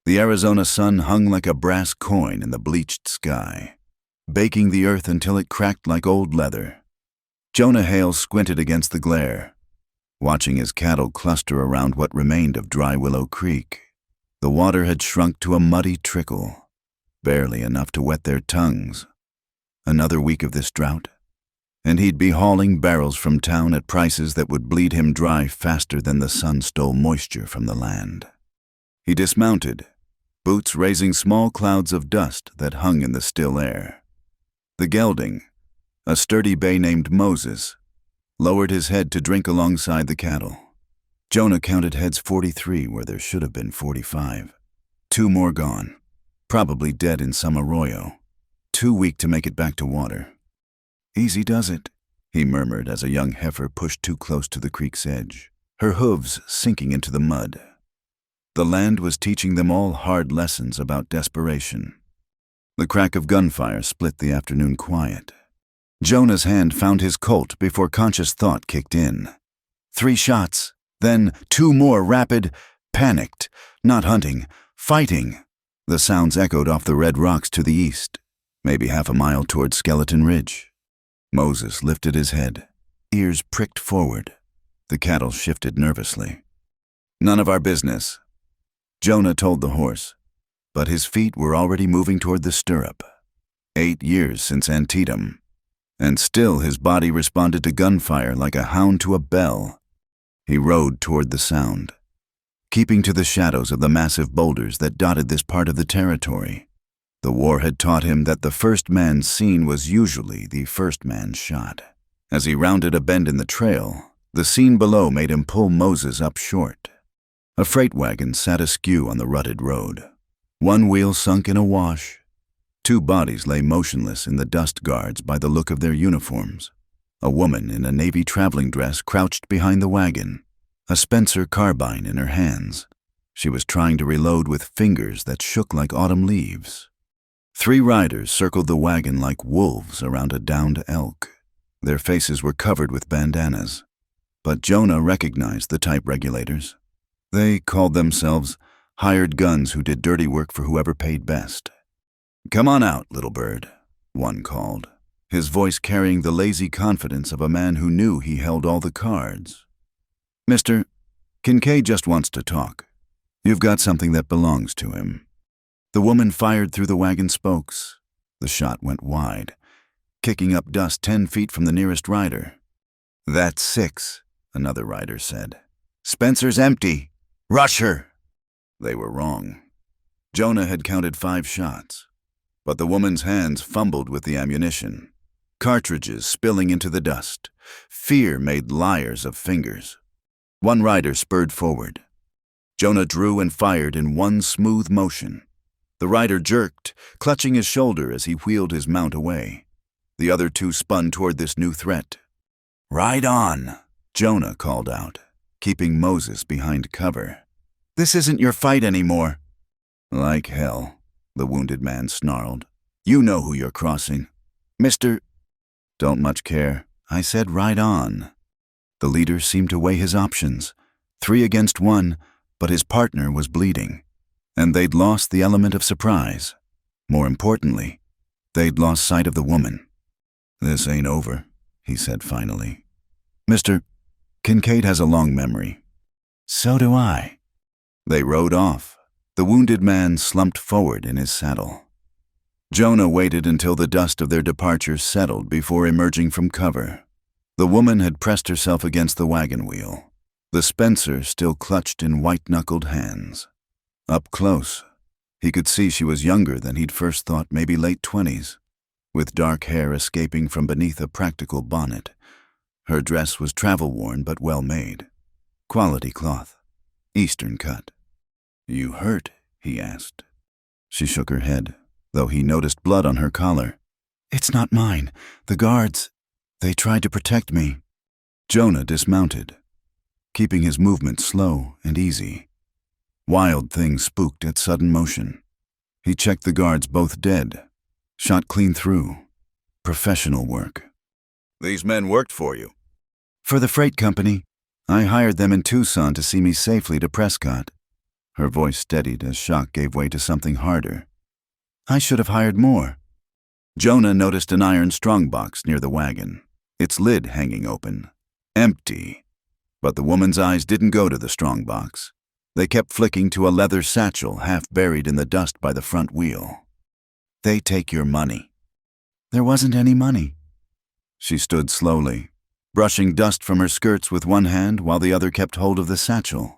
The Arizona sun hung like a brass coin in the bleached sky, baking the earth until it cracked like old leather. Jonah Hale squinted against the glare, watching his cattle cluster around what remained of Dry Willow Creek. The water had shrunk to a muddy trickle, barely enough to wet their tongues. Another week of this drought, and he'd be hauling barrels from town at prices that would bleed him dry faster than the sun stole moisture from the land. He dismounted, boots raising small clouds of dust that hung in the still air. The gelding, a sturdy bay named Moses, lowered his head to drink alongside the cattle. Jonah counted heads 43 where there should have been 45. 2 more gone, probably dead in some arroyo, too weak to make it back to water. "Easy does it," he murmured as a young heifer pushed too close to the creek's edge, her hooves sinking into the mud. The land was teaching them all hard lessons about desperation. The crack of gunfire split the afternoon quiet. Jonah's hand found his Colt before conscious thought kicked in. 3 shots, then 2 more rapid, panicked, not hunting, fighting. The sounds echoed off the red rocks to the east, maybe half a mile toward Skeleton Ridge. Moses lifted his head, ears pricked forward. The cattle shifted nervously. "None of our business," Jonah told the horse, but his feet were already moving toward the stirrup. 8 years since Antietam, and still his body responded to gunfire like a hound to a bell. He rode toward the sound, keeping to the shadows of the massive boulders that dotted this part of the territory. The war had taught him that the first man seen was usually the first man shot. As he rounded a bend in the trail, the scene below made him pull Moses up short. A freight wagon sat askew on the rutted road. 1 wheel sunk in a wash. 2 bodies lay motionless in the dust guards by the look of their uniforms. A woman in a navy traveling dress crouched behind the wagon, a Spencer carbine in her hands. She was trying to reload with fingers that shook like autumn leaves. 3 riders circled the wagon like wolves around a downed elk. Their faces were covered with bandanas, but Jonah recognized the type regulators. They called themselves hired guns who did dirty work for whoever paid best. "Come on out, little bird," one called, his voice carrying the lazy confidence of a man who knew he held all the cards. "Mr. Quenched just wants to talk. You've got something that belongs to him." The woman fired through the wagon spokes. The shot went wide, kicking up dust 10 feet from the nearest rider. "That's 6, another rider said. "Spencer's empty. Rush her." They were wrong. Jonah had counted 5 shots, but the woman's hands fumbled with the ammunition, cartridges spilling into the dust. Fear made liars of fingers. One rider spurred forward. Jonah drew and fired in one smooth motion. The rider jerked, clutching his shoulder as he wheeled his mount away. The other 2 spun toward this new threat. "Ride on," Jonah called out, keeping Moses behind cover. "This isn't your fight anymore." "Like hell," the wounded man snarled. "You know who you're crossing." "Mr. "Don't much care. I said ride on." The leader seemed to weigh his options. 3 against 1, but his partner was bleeding. And they'd lost the element of surprise. More importantly, they'd lost sight of the woman. "This ain't over," he said finally. "Mr. Quenched has a long memory." "So do I." They rode off. The wounded man slumped forward in his saddle. Jonah waited until the dust of their departure settled before emerging from cover. The woman had pressed herself against the wagon wheel, the Spencer still clutched in white-knuckled hands. Up close, he could see she was younger than he'd first thought, maybe late 20s, with dark hair escaping from beneath a practical bonnet. Her dress was travel-worn but well-made. Quality cloth, Eastern cut. "You hurt?" he asked. She shook her head, though he noticed blood on her collar. "It's not mine. The guards, they tried to protect me." Jonah dismounted, keeping his movement slow and easy. Wild things spooked at sudden motion. He checked the guards, both dead, shot clean through. Professional work. "These men worked for you?" "For the freight company. I hired them in Tucson to see me safely to Prescott." Her voice steadied as shock gave way to something harder. I should have hired more. Jonah noticed an iron strongbox near the wagon, its lid hanging open. Empty. But the woman's eyes didn't go to the strongbox. They kept flicking to a leather satchel half buried in the dust by the front wheel. They take your money. There wasn't any money. She stood slowly, brushing dust from her skirts with one hand while the other kept hold of the satchel.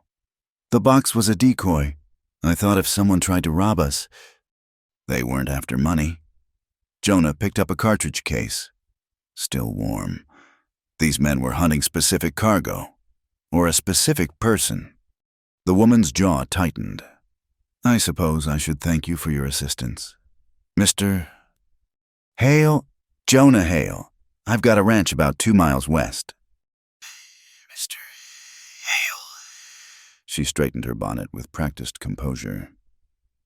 The box was a decoy. I thought if someone tried to rob us, they weren't after money. Jonah picked up a cartridge case. Still warm. These men were hunting specific cargo, or a specific person. The woman's jaw tightened. I suppose I should thank you for your assistance. Mr. Hale? Jonah Hale. I've got a ranch about 2 miles west. Mr. Hale. She straightened her bonnet with practiced composure.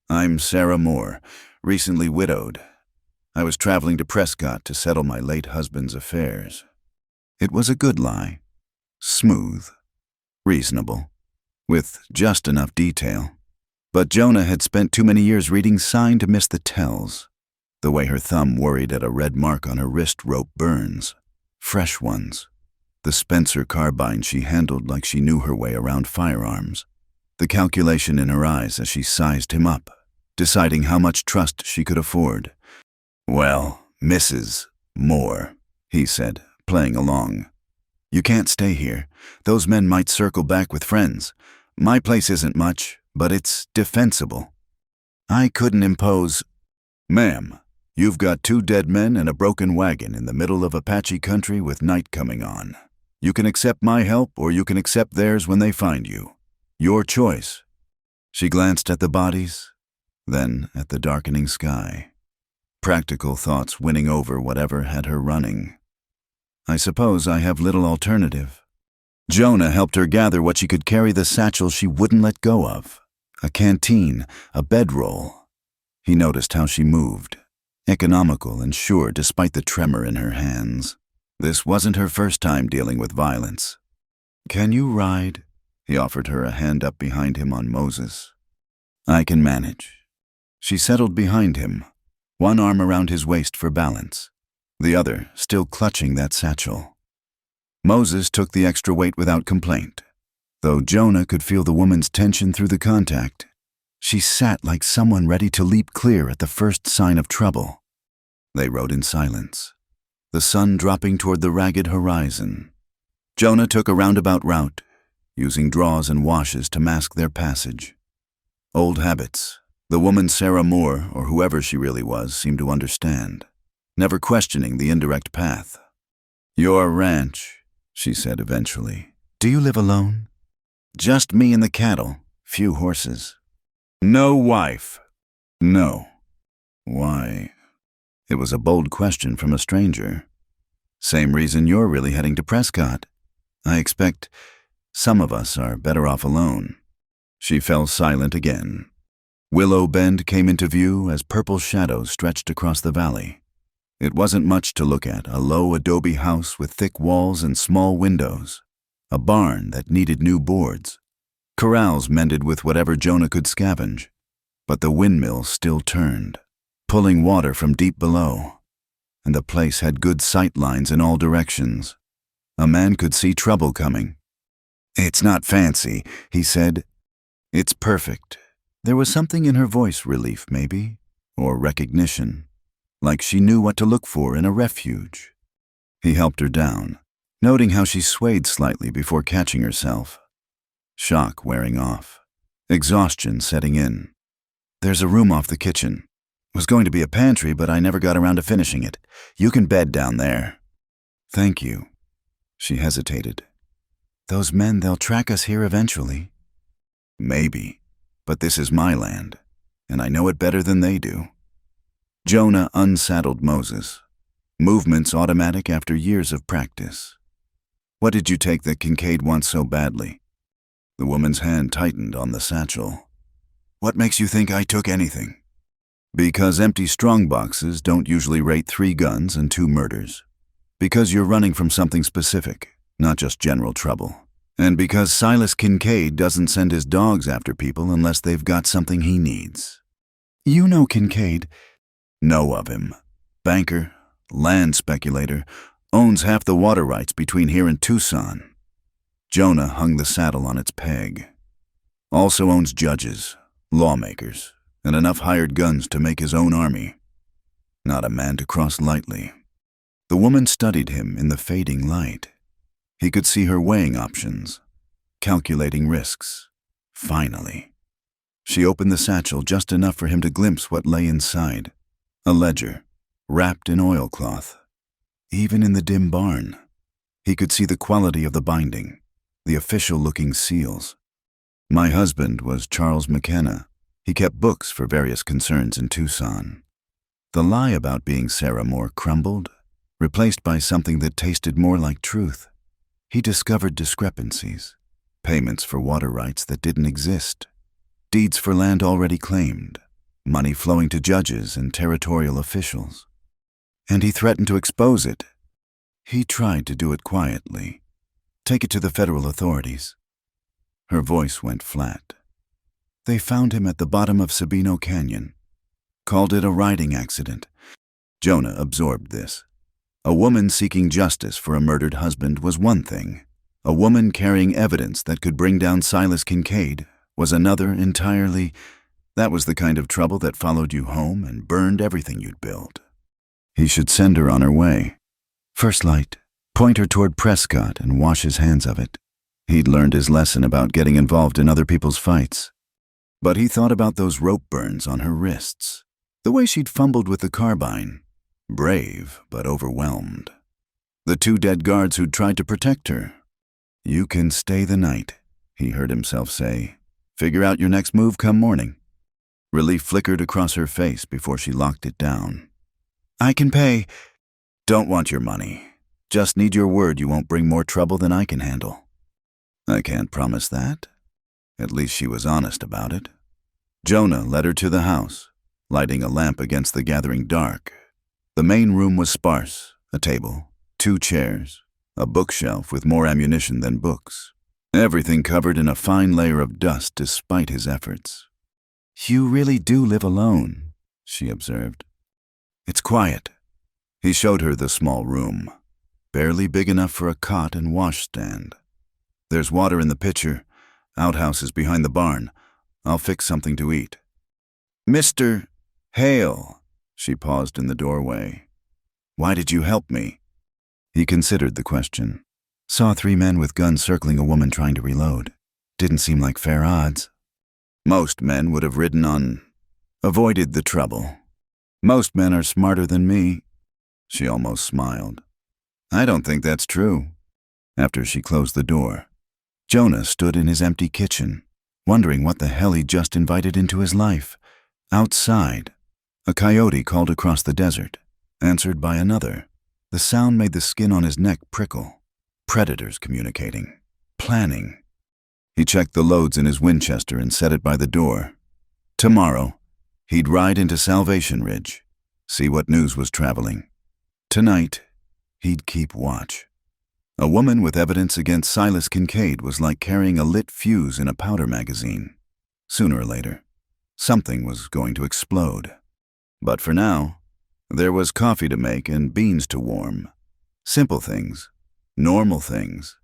I'm Sarah Moore, recently widowed. I was traveling to Prescott to settle my late husband's affairs. It was a good lie. Smooth. Reasonable. With just enough detail. But Jonah had spent too many years reading sign to miss the tells. The way her thumb worried at a red mark on her wrist rope burns. Fresh ones. The Spencer carbine she handled like she knew her way around firearms. The calculation in her eyes as she sized him up, deciding how much trust she could afford. Well, Mrs. Moore, he said, playing along. You can't stay here. Those men might circle back with friends. My place isn't much, but it's defensible. I couldn't impose. Ma'am, you've got 2 dead men and a broken wagon in the middle of Apache country with night coming on. You can accept my help or you can accept theirs when they find you. Your choice. She glanced at the bodies, then at the darkening sky. Practical thoughts winning over whatever had her running. I suppose I have little alternative. Jonah helped her gather what she could carry the satchel she wouldn't let go of. A canteen, a bedroll. He noticed how she moved, economical and sure despite the tremor in her hands. This wasn't her first time dealing with violence. Can you ride? He offered her a hand up behind him on Moses. I can manage. She settled behind him, one arm around his waist for balance, the other still clutching that satchel. Moses took the extra weight without complaint, though Jonah could feel the woman's tension through the contact. She sat like someone ready to leap clear at the first sign of trouble. They rode in silence, the sun dropping toward the ragged horizon. Jonah took a roundabout route, using draws and washes to mask their passage. Old habits. The woman Sarah Moore, or whoever she really was, seemed to understand, never questioning the indirect path. Your ranch, she said eventually. Do you live alone? Just me and the cattle, few horses. No wife? No. Why? It was a bold question from a stranger. Same reason you're really heading to Prescott. I expect some of us are better off alone. She fell silent again. Willow Bend came into view as purple shadows stretched across the valley. It wasn't much to look at, a low adobe house with thick walls and small windows, a barn that needed new boards, corrals mended with whatever Jonah could scavenge, but the windmill still turned, pulling water from deep below, and the place had good sight lines in all directions. A man could see trouble coming. It's not fancy, he said. It's perfect. There was something in her voice, relief maybe, or recognition. Like she knew what to look for in a refuge. He helped her down, noting how she swayed slightly before catching herself. Shock wearing off. Exhaustion setting in. There's a room off the kitchen. Was going to be a pantry, but I never got around to finishing it. You can bed down there. Thank you. She hesitated. Those men, they'll track us here eventually. Maybe, but this is my land, and I know it better than they do. Jonah unsaddled Moses. Movements automatic after years of practice. What did you take that Quenched wants so badly? The woman's hand tightened on the satchel. What makes you think I took anything? Because empty strongboxes don't usually rate 3 guns and 2 murders. Because you're running from something specific, not just general trouble. And because Silas Kincaid doesn't send his dogs after people unless they've got something he needs. You know Kincaid. Know of him. Banker, land speculator, owns half the water rights between here and Tucson. Jonah hung the saddle on its peg. Also owns judges, lawmakers, and enough hired guns to make his own army. Not a man to cross lightly. The woman studied him in the fading light. He could see her weighing options, calculating risks. Finally. She opened the satchel just enough for him to glimpse what lay inside. A ledger, wrapped in oilcloth. Even in the dim barn, he could see the quality of the binding, the official-looking seals. My husband was Charles McKenna. He kept books for various concerns in Tucson. The lie about being Sarah Moore crumbled, replaced by something that tasted more like truth. He discovered discrepancies, payments for water rights that didn't exist, deeds for land already claimed, money flowing to judges and territorial officials. And he threatened to expose it. He tried to do it quietly, take it to the federal authorities. Her voice went flat. They found him at the bottom of Sabino Canyon, called it a riding accident. Jonah absorbed this. A woman seeking justice for a murdered husband was one thing. A woman carrying evidence that could bring down Silas Kincaid was another entirely. That was the kind of trouble that followed you home and burned everything you'd built. He should send her on her way. First light, point her toward Prescott and wash his hands of it. He'd learned his lesson about getting involved in other people's fights. But he thought about those rope burns on her wrists, the way she'd fumbled with the carbine, brave but overwhelmed. The 2 dead guards who'd tried to protect her. You can stay the night, he heard himself say. Figure out your next move come morning. Relief flickered across her face before she locked it down. I can pay. Don't want your money. Just need your word you won't bring more trouble than I can handle. I can't promise that. At least she was honest about it. Jonah led her to the house, lighting a lamp against the gathering dark. The main room was sparse, a table, 2 chairs, a bookshelf with more ammunition than books. Everything covered in a fine layer of dust despite his efforts. You really do live alone, she observed. It's quiet. He showed her the small room, barely big enough for a cot and washstand. There's water in the pitcher. Outhouse is behind the barn. I'll fix something to eat. Mr. Hale, she paused in the doorway. Why did you help me? He considered the question. Saw 3 men with guns circling a woman trying to reload. Didn't seem like fair odds. Most men would have avoided the trouble. Most men are smarter than me. She almost smiled. I don't think that's true. After she closed the door, Jonah stood in his empty kitchen, wondering what the hell he'd just invited into his life. Outside, a coyote called across the desert, answered by another. The sound made the skin on his neck prickle. Predators communicating, planning. He checked the loads in his Winchester and set it by the door. Tomorrow, he'd ride into Salvation Ridge, see what news was traveling. Tonight, he'd keep watch. A woman with evidence against Silas Kincaid was like carrying a lit fuse in a powder magazine. Sooner or later, something was going to explode. But for now, there was coffee to make and beans to warm. Simple things, normal things.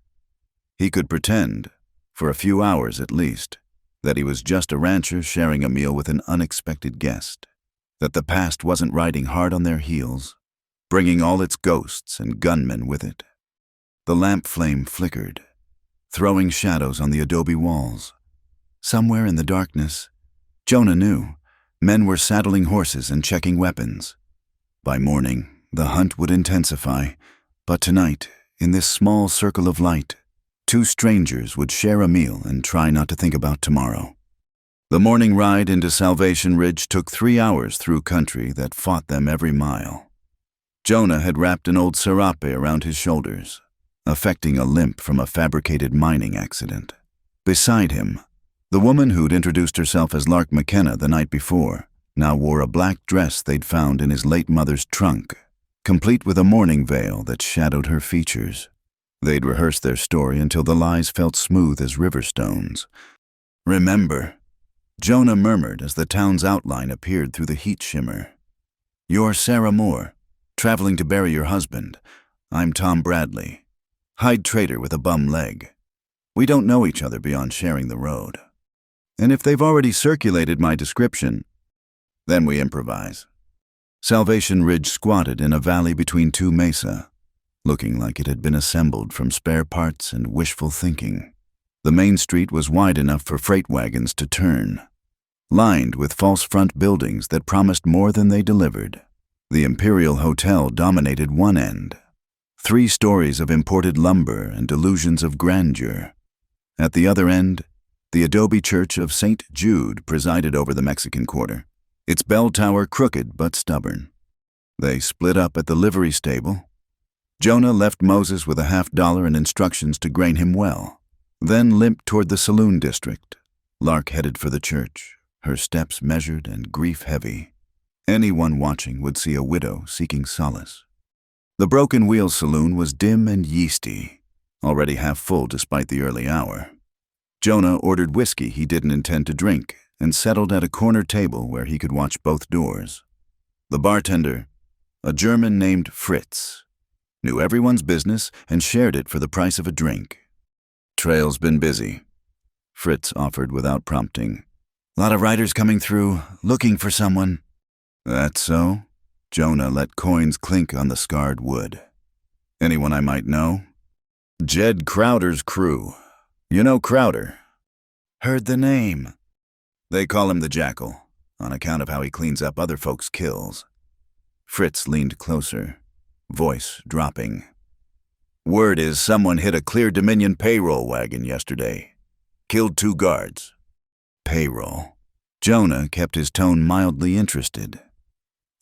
He could pretend, for a few hours at least, that he was just a rancher sharing a meal with an unexpected guest, that the past wasn't riding hard on their heels, bringing all its ghosts and gunmen with it. The lamp flame flickered, throwing shadows on the adobe walls. Somewhere in the darkness, Jonah knew, men were saddling horses and checking weapons. By morning, the hunt would intensify, but tonight, in this small circle of light, 2 strangers would share a meal and try not to think about tomorrow. The morning ride into Salvation Ridge took 3 hours through country that fought them every mile. Jonah had wrapped an old serape around his shoulders, affecting a limp from a fabricated mining accident. Beside him, the woman who'd introduced herself as Lark McKenna the night before now wore a black dress they'd found in his late mother's trunk, complete with a mourning veil that shadowed her features. They'd rehearse their story until the lies felt smooth as river stones. "Remember," Jonah murmured as the town's outline appeared through the heat shimmer. "You're Sarah Moore, traveling to bury your husband. I'm Tom Bradley, hide trader with a bum leg. We don't know each other beyond sharing the road. And if they've already circulated my description, then we improvise." Salvation Ridge squatted in a valley between two mesa, looking like it had been assembled from spare parts and wishful thinking. The main street was wide enough for freight wagons to turn, lined with false front buildings that promised more than they delivered. The Imperial Hotel dominated one end, 3 stories of imported lumber and delusions of grandeur. At the other end, the adobe church of St. Jude presided over the Mexican Quarter, its bell tower crooked but stubborn. They split up at the livery stable. Jonah left Moses with $50 and instructions to grain him well, then limped toward the saloon district. Lark headed for the church, her steps measured and grief-heavy. Anyone watching would see a widow seeking solace. The Broken Wheel saloon was dim and yeasty, already half full despite the early hour. Jonah ordered whiskey he didn't intend to drink and settled at a corner table where he could watch both doors. The bartender, a German named Fritz, knew everyone's business and shared it for the price of a drink. "Trail's been busy," Fritz offered without prompting. "Lot of riders coming through, looking for someone." "That so?" Jonah let coins clink on the scarred wood. "Anyone I might know?" "Jed Crowder's crew. You know Crowder?" "Heard the name." "They call him the Jackal, on account of how he cleans up other folks' kills." Fritz leaned closer, voice dropping. "Word is someone hit a Clear Dominion payroll wagon yesterday. Killed 2 guards." Payroll. Jonah kept his tone mildly interested.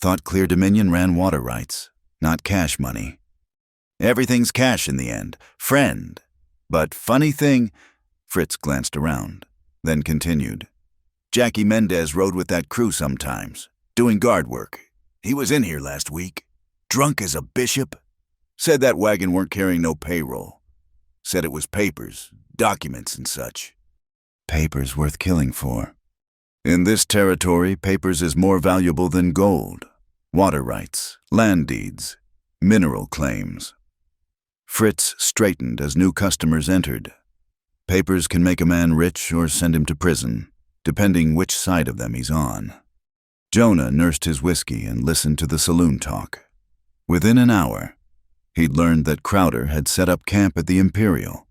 Thought Clear Dominion ran water rights, not cash money. "Everything's cash in the end, friend. But funny thing," Fritz glanced around, then continued. "Jackie Mendez rode with that crew sometimes, doing guard work. He was in here last week, drunk as a bishop. Said that wagon weren't carrying no payroll. Said it was papers, documents and such." "Papers worth killing for." "In this territory, papers is more valuable than gold. Water rights, land deeds, mineral claims." Fritz straightened as new customers entered. Papers can make a man rich or send him to prison, depending which side of them he's on. Jonah nursed his whiskey and listened to the saloon talk. Within an hour, he'd learned that Crowder had set up camp at the Imperial,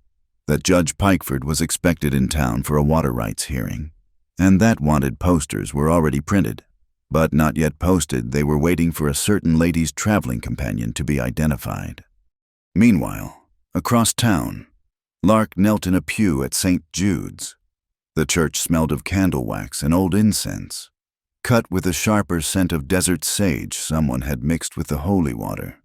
that Judge Pikeford was expected in town for a water rights hearing, and that wanted posters were already printed, but not yet posted. They were waiting for a certain lady's traveling companion to be identified. Meanwhile, across town, Lark knelt in a pew at St. Jude's. The church smelled of candle wax and old incense, cut with a sharper scent of desert sage someone had mixed with the holy water.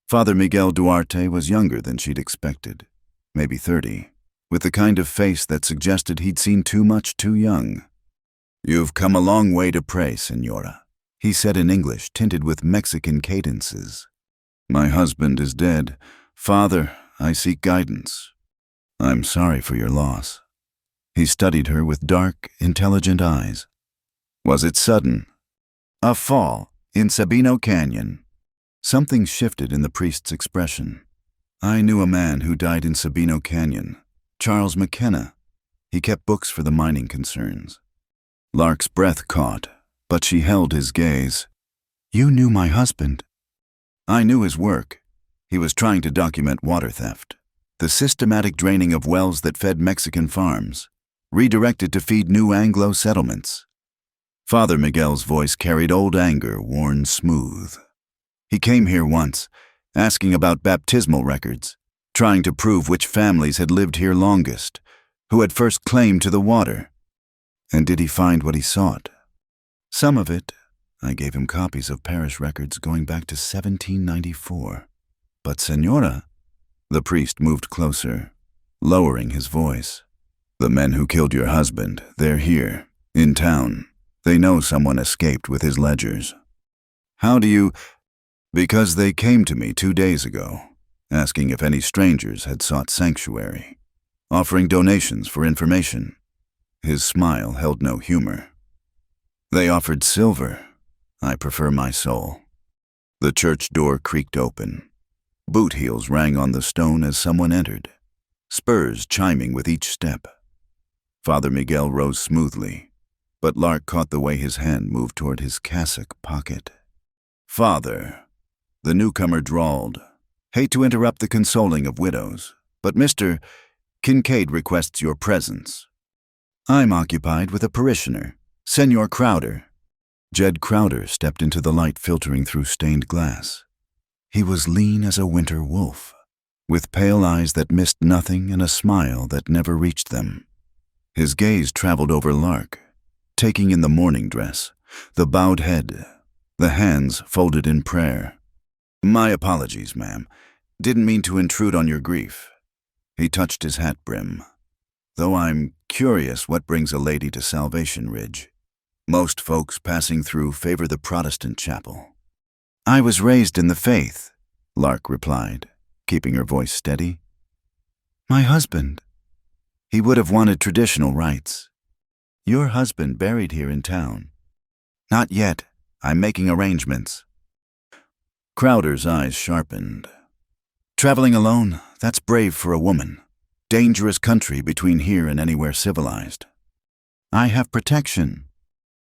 Father Miguel Duarte was younger than she'd expected, maybe 30, with the kind of face that suggested he'd seen too much too young. "You've come a long way to pray, Senora," he said in English tinted with Mexican cadences. "My husband is dead. Father, I seek guidance." "I'm sorry for your loss." He studied her with dark, intelligent eyes. "Was it sudden?" "A fall in Sabino Canyon." Something shifted in the priest's expression. "I knew a man who died in Sabino Canyon, Charles McKenna. He kept books for the mining concerns." Lark's breath caught, but she held his gaze. "You knew my husband." "I knew his work. He was trying to document water theft, the systematic draining of wells that fed Mexican farms, redirected to feed new Anglo settlements." Father Miguel's voice carried old anger worn smooth. "He came here once, asking about baptismal records, trying to prove which families had lived here longest, who had first claim to the water." "And did he find what he sought?" "Some of it. I gave him copies of parish records going back to 1794. But Senora," the priest moved closer, lowering his voice. "The men who killed your husband, they're here, in town. They know someone escaped with his ledgers." "How do you—" "Because they came to me 2 days ago. asking if any strangers had sought sanctuary, offering donations for information. His smile held no humor. They offered silver. I prefer my soul. The church door creaked open. Boot heels rang on the stone as someone entered, spurs chiming with each step. Father Miguel rose smoothly, but Lark caught the way his hand moved toward his cassock pocket. "Father," the newcomer drawled, "hate to interrupt the consoling of widows, but Mr. Quenched requests your presence." "I'm occupied with a parishioner, Senor Crowder." Jed Crowder stepped into the light filtering through stained glass. He was lean as a winter wolf, with pale eyes that missed nothing and a smile that never reached them. His gaze traveled over Lark, taking in the mourning dress, the bowed head, the hands folded in prayer. "My apologies, ma'am. Didn't mean to intrude on your grief." He touched his hat brim. "Though I'm curious what brings a lady to Salvation Ridge. Most folks passing through favor the Protestant chapel." "I was raised in the faith," Lark replied, keeping her voice steady. "My husband, he would have wanted traditional rites." "Your husband buried here in town?" "Not yet. I'm making arrangements." Crowder's eyes sharpened. "Traveling alone, that's brave for a woman. Dangerous country between here and anywhere civilized." "I have protection."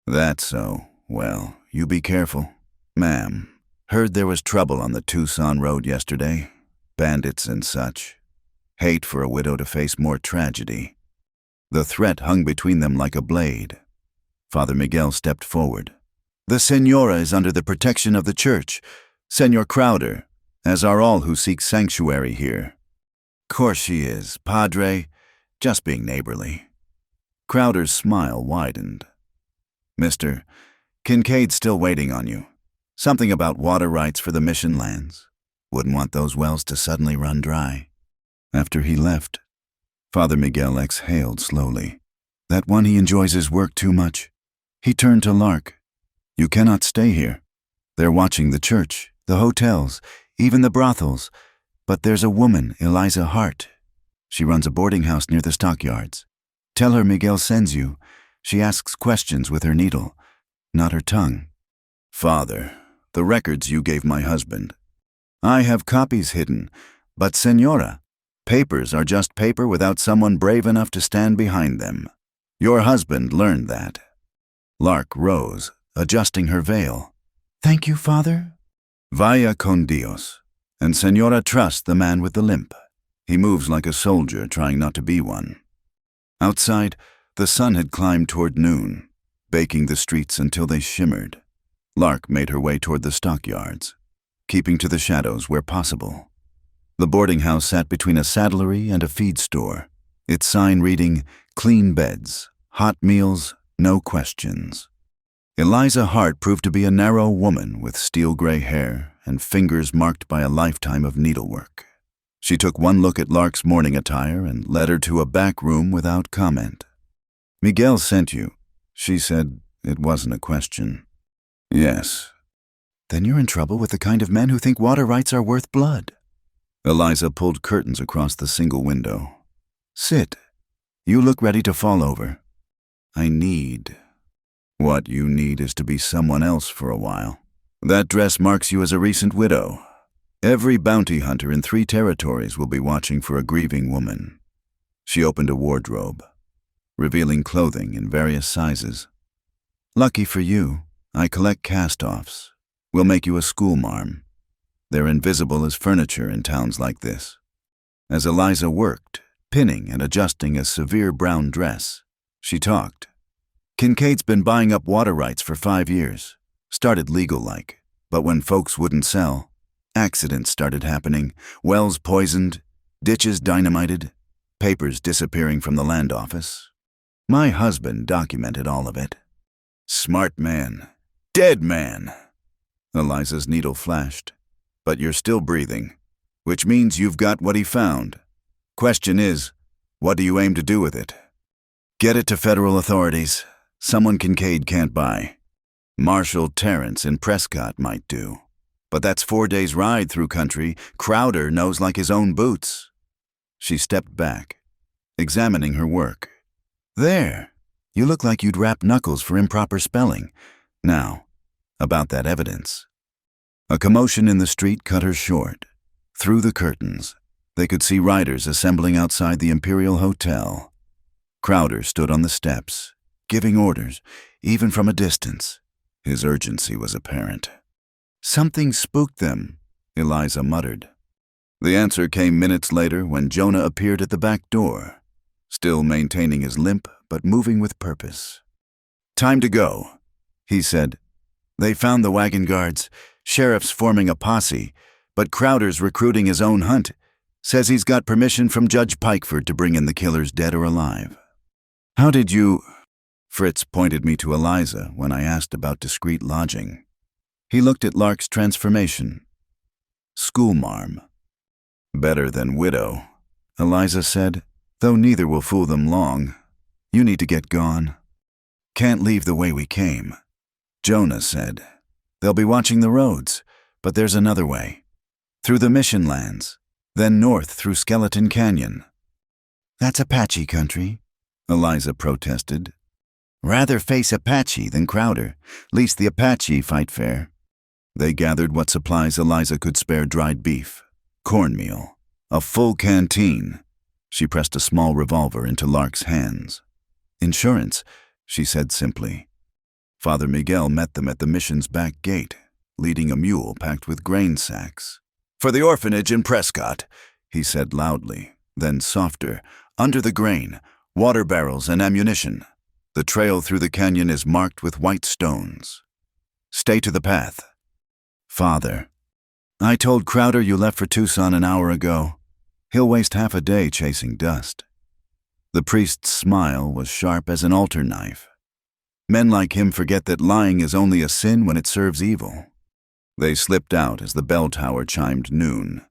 "That's so. Well, you be careful." "Ma'am, heard there was trouble on the Tucson road yesterday. Bandits and such. Hate for a widow to face more tragedy." The threat hung between them like a blade. Father Miguel stepped forward. "The Senora is under the protection of the church, Senor Crowder, as are all who seek sanctuary here." "Course she is, Padre. Just being neighborly." Crowder's smile widened. "Mr. Quenched's still waiting on you. Something about water rights for the mission lands. Wouldn't want those wells to suddenly run dry." After he left, Father Miguel exhaled slowly. That one he enjoys his work too much. He turned to Lark. "You cannot stay here. They're watching the church, the hotels, even the brothels. But there's a woman, Eliza Hart. She runs a boarding house near the stockyards. Tell her Miguel sends you. She asks questions with her needle, not her tongue." "Father, the records you gave my husband." "I have copies hidden, but Senora, papers are just paper without someone brave enough to stand behind them. Your husband learned that." Lark rose, adjusting her veil. "Thank you, Father." "Vaya con Dios. And Senora trusts the man with the limp. He moves like a soldier trying not to be one." Outside, the sun had climbed toward noon, baking the streets until they shimmered. Lark made her way toward the stockyards, keeping to the shadows where possible. The boarding house sat between a saddlery and a feed store, its sign reading, "Clean beds, hot meals, no questions." Eliza Hart proved to be a narrow woman with steel-gray hair and fingers marked by a lifetime of needlework. She took one look at Lark's morning attire and led her to a back room without comment. "Miguel sent you." She said it wasn't a question. "Yes." "Then you're in trouble with the kind of men who think water rights are worth blood." Eliza pulled curtains across the single window. "Sit. You look ready to fall over." "I need." "What you need is to be someone else for a while. That dress marks you as a recent widow. Every bounty hunter in 3 territories will be watching for a grieving woman." She opened a wardrobe, revealing clothing in various sizes. "Lucky for you, I collect cast-offs. We'll make you a schoolmarm. They're invisible as furniture in towns like this." As Eliza worked, pinning and adjusting a severe brown dress, she talked. "Quenched's been buying up water rights for 5 years. Started legal-like, but when folks wouldn't sell, accidents started happening, wells poisoned, ditches dynamited, papers disappearing from the land office. My husband documented all of it." "Smart man. Dead man." Eliza's needle flashed. "But you're still breathing, which means you've got what he found. Question is, what do you aim to do with it?" "Get it to federal authorities. Someone Quenched can't buy. Marshal Terrence in Prescott might do. But that's 4 days' ride through country Crowder knows like his own boots. She stepped back, examining her work. There, you look like you'd wrap knuckles for improper spelling. Now, about that evidence. A commotion in the street cut her short. Through the curtains, they could see riders assembling outside the Imperial Hotel. Crowder stood on the steps, giving orders, even from a distance. His urgency was apparent. Something spooked them, Eliza muttered. The answer came minutes later when Jonah appeared at the back door, still maintaining his limp but moving with purpose. Time to go, he said. They found the wagon guards, sheriff's forming a posse, but Crowder's recruiting his own hunt. Says he's got permission from Judge Pikeford to bring in the killers dead or alive. How did you... Fritz pointed me to Eliza when I asked about discreet lodging. He looked at Lark's transformation. Schoolmarm. Better than widow, Eliza said, though neither will fool them long. You need to get gone. Can't leave the way we came. Jonah said. They'll be watching the roads, but there's another way. Through the Mission Lands, then north through Skeleton Canyon. That's Apache country, Eliza protested. Rather face Apache than Crowder. Least the Apache fight fair. They gathered what supplies Eliza could spare: dried beef, cornmeal, a full canteen. She pressed a small revolver into Lark's hands. Insurance, she said simply. Father Miguel met them at the mission's back gate, leading a mule packed with grain sacks. For the orphanage in Prescott, he said loudly, then softer. Under the grain, water barrels and ammunition. The trail through the canyon is marked with white stones. Stay to the path. Father, I told Crowder you left for Tucson an hour ago. He'll waste half a day chasing dust. The priest's smile was sharp as an altar knife. Men like him forget that lying is only a sin when it serves evil. They slipped out as the bell tower chimed noon.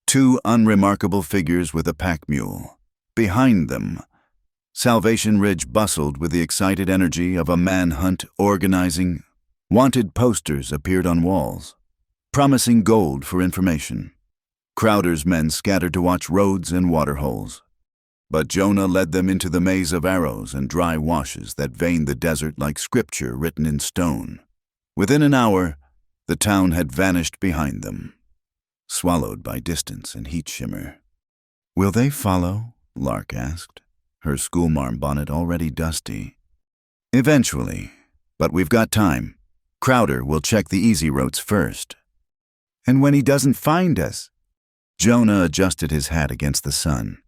2 unremarkable figures with a pack mule. Behind them, Salvation Ridge bustled with the excited energy of a manhunt organizing. Wanted posters appeared on walls, promising gold for information. Crowder's men scattered to watch roads and water holes. But Jonah led them into the maze of arrows and dry washes that veined the desert like scripture written in stone. Within an hour, the town had vanished behind them, swallowed by distance and heat shimmer. Will they follow? Lark asked, her schoolmarm bonnet already dusty. Eventually, but we've got time. Crowder will check the easy roads first. And when he doesn't find us? Jonah adjusted his hat against the sun.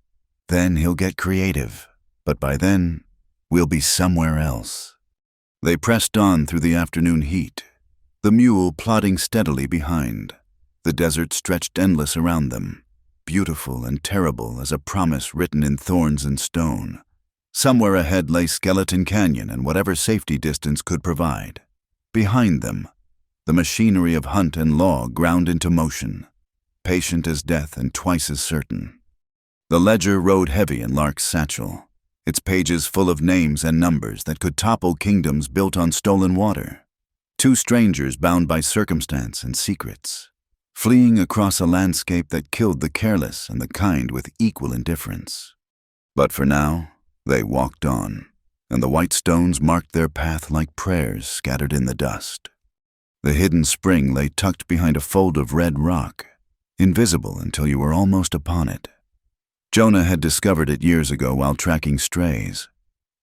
Then he'll get creative, but by then, we'll be somewhere else. They pressed on through the afternoon heat, the mule plodding steadily behind. The desert stretched endless around them, beautiful and terrible as a promise written in thorns and stone. Somewhere ahead lay Skeleton Canyon and whatever safety distance could provide. Behind them, the machinery of hunt and law ground into motion, patient as death and twice as certain. The ledger rode heavy in Lark's satchel, its pages full of names and numbers that could topple kingdoms built on stolen water. 2 strangers bound by circumstance and secrets, fleeing across a landscape that killed the careless and the kind with equal indifference. But for now, they walked on, and the white stones marked their path like prayers scattered in the dust. The hidden spring lay tucked behind a fold of red rock, invisible until you were almost upon it. Jonah had discovered it years ago while tracking strays,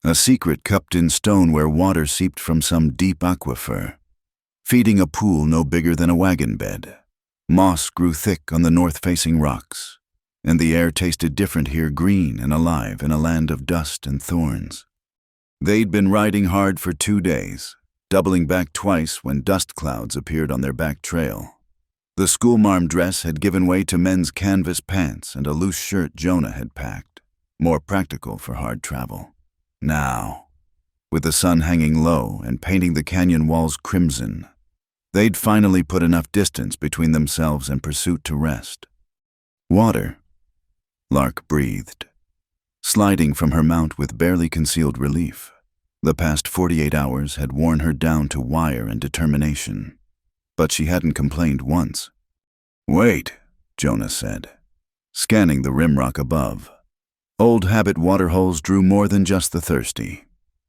a secret cupped in stone where water seeped from some deep aquifer, feeding a pool no bigger than a wagon bed. Moss grew thick on the north-facing rocks, and the air tasted different here, green and alive in a land of dust and thorns. They'd been riding hard for 2 days, doubling back twice when dust clouds appeared on their back trail. The schoolmarm dress had given way to men's canvas pants and a loose shirt Jonah had packed, more practical for hard travel. Now, with the sun hanging low and painting the canyon walls crimson, they'd finally put enough distance between themselves and pursuit to rest. Water, Lark breathed, sliding from her mount with barely concealed relief. The past 48 hours had worn her down to wire and determination. but she hadn't complained once. "Wait," Jonah said, scanning the rimrock above. Old habit waterholes drew more than just the thirsty,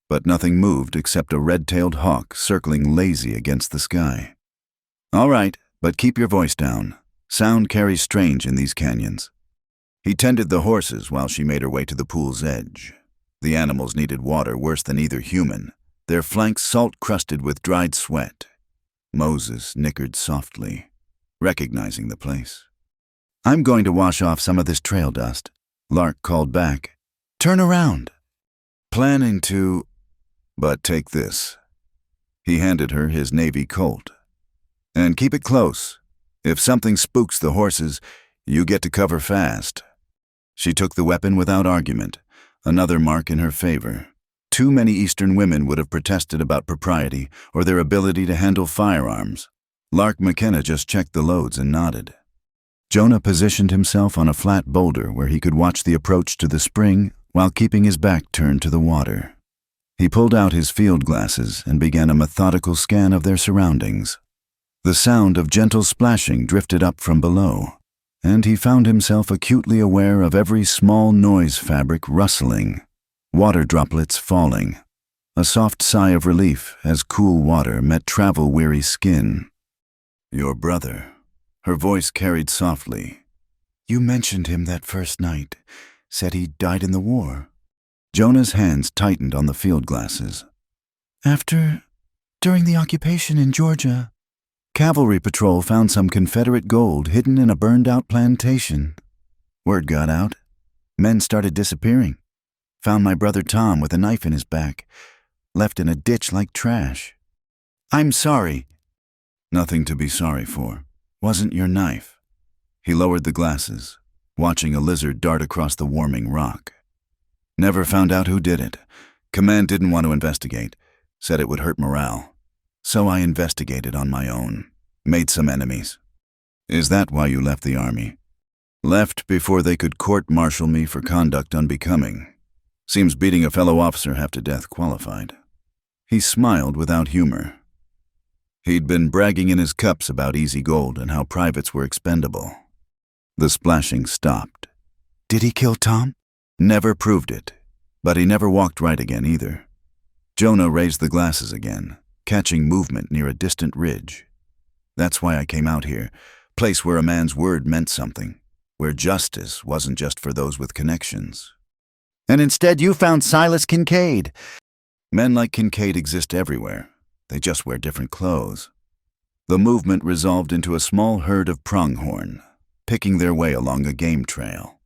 but nothing moved except a red-tailed hawk circling lazy against the sky. "All right, but keep your voice down. Sound carries strange in these canyons." He tended the horses while she made her way to the pool's edge. The animals needed water worse than either human, their flanks salt-crusted with dried sweat. Moses nickered softly, recognizing the place. "I'm going to wash off some of this trail dust," Lark called back. "Turn around." "Planning to, but take this." He handed her his Navy Colt. "And keep it close. If something spooks the horses, you get to cover fast." She took the weapon without argument, another mark in her favor. Too many Eastern women would have protested about propriety or their ability to handle firearms. Lark McKenna just checked the loads and nodded. Jonah positioned himself on a flat boulder where he could watch the approach to the spring while keeping his back turned to the water. He pulled out his field glasses and began a methodical scan of their surroundings. The sound of gentle splashing drifted up from below, and he found himself acutely aware of every small noise fabric rustling, water droplets falling, a soft sigh of relief as cool water met travel-weary skin. "Your brother," her voice carried softly. "You mentioned him that first night, said he died in the war." Jonah's hands tightened on the field glasses. During the occupation in Georgia, cavalry patrol found some Confederate gold hidden in a burned-out plantation. Word got out. Men started disappearing. Found my brother Tom with a knife in his back, left in a ditch like trash. "I'm sorry." "Nothing to be sorry for. Wasn't your knife." He lowered the glasses, watching a lizard dart across the warming rock. "Never found out who did it. Command didn't want to investigate, said it would hurt morale. So I investigated on my own, made some enemies." "Is that why you left the Army?" "Left before they could court-martial me for conduct unbecoming. Seems beating a fellow officer half to death qualified." He smiled without humor. He'd been bragging in his cups about easy gold and how privates were expendable. The splashing stopped. "Did he kill Tom?" "Never proved it, but he never walked right again either." Jonah raised the glasses again, catching movement near a distant ridge. "That's why I came out here, place where a man's word meant something, where justice wasn't just for those with connections." "And instead you found Silas Kincaid." "Men like Kincaid exist everywhere. They just wear different clothes." The movement resolved into a small herd of pronghorn, picking their way along a game trail.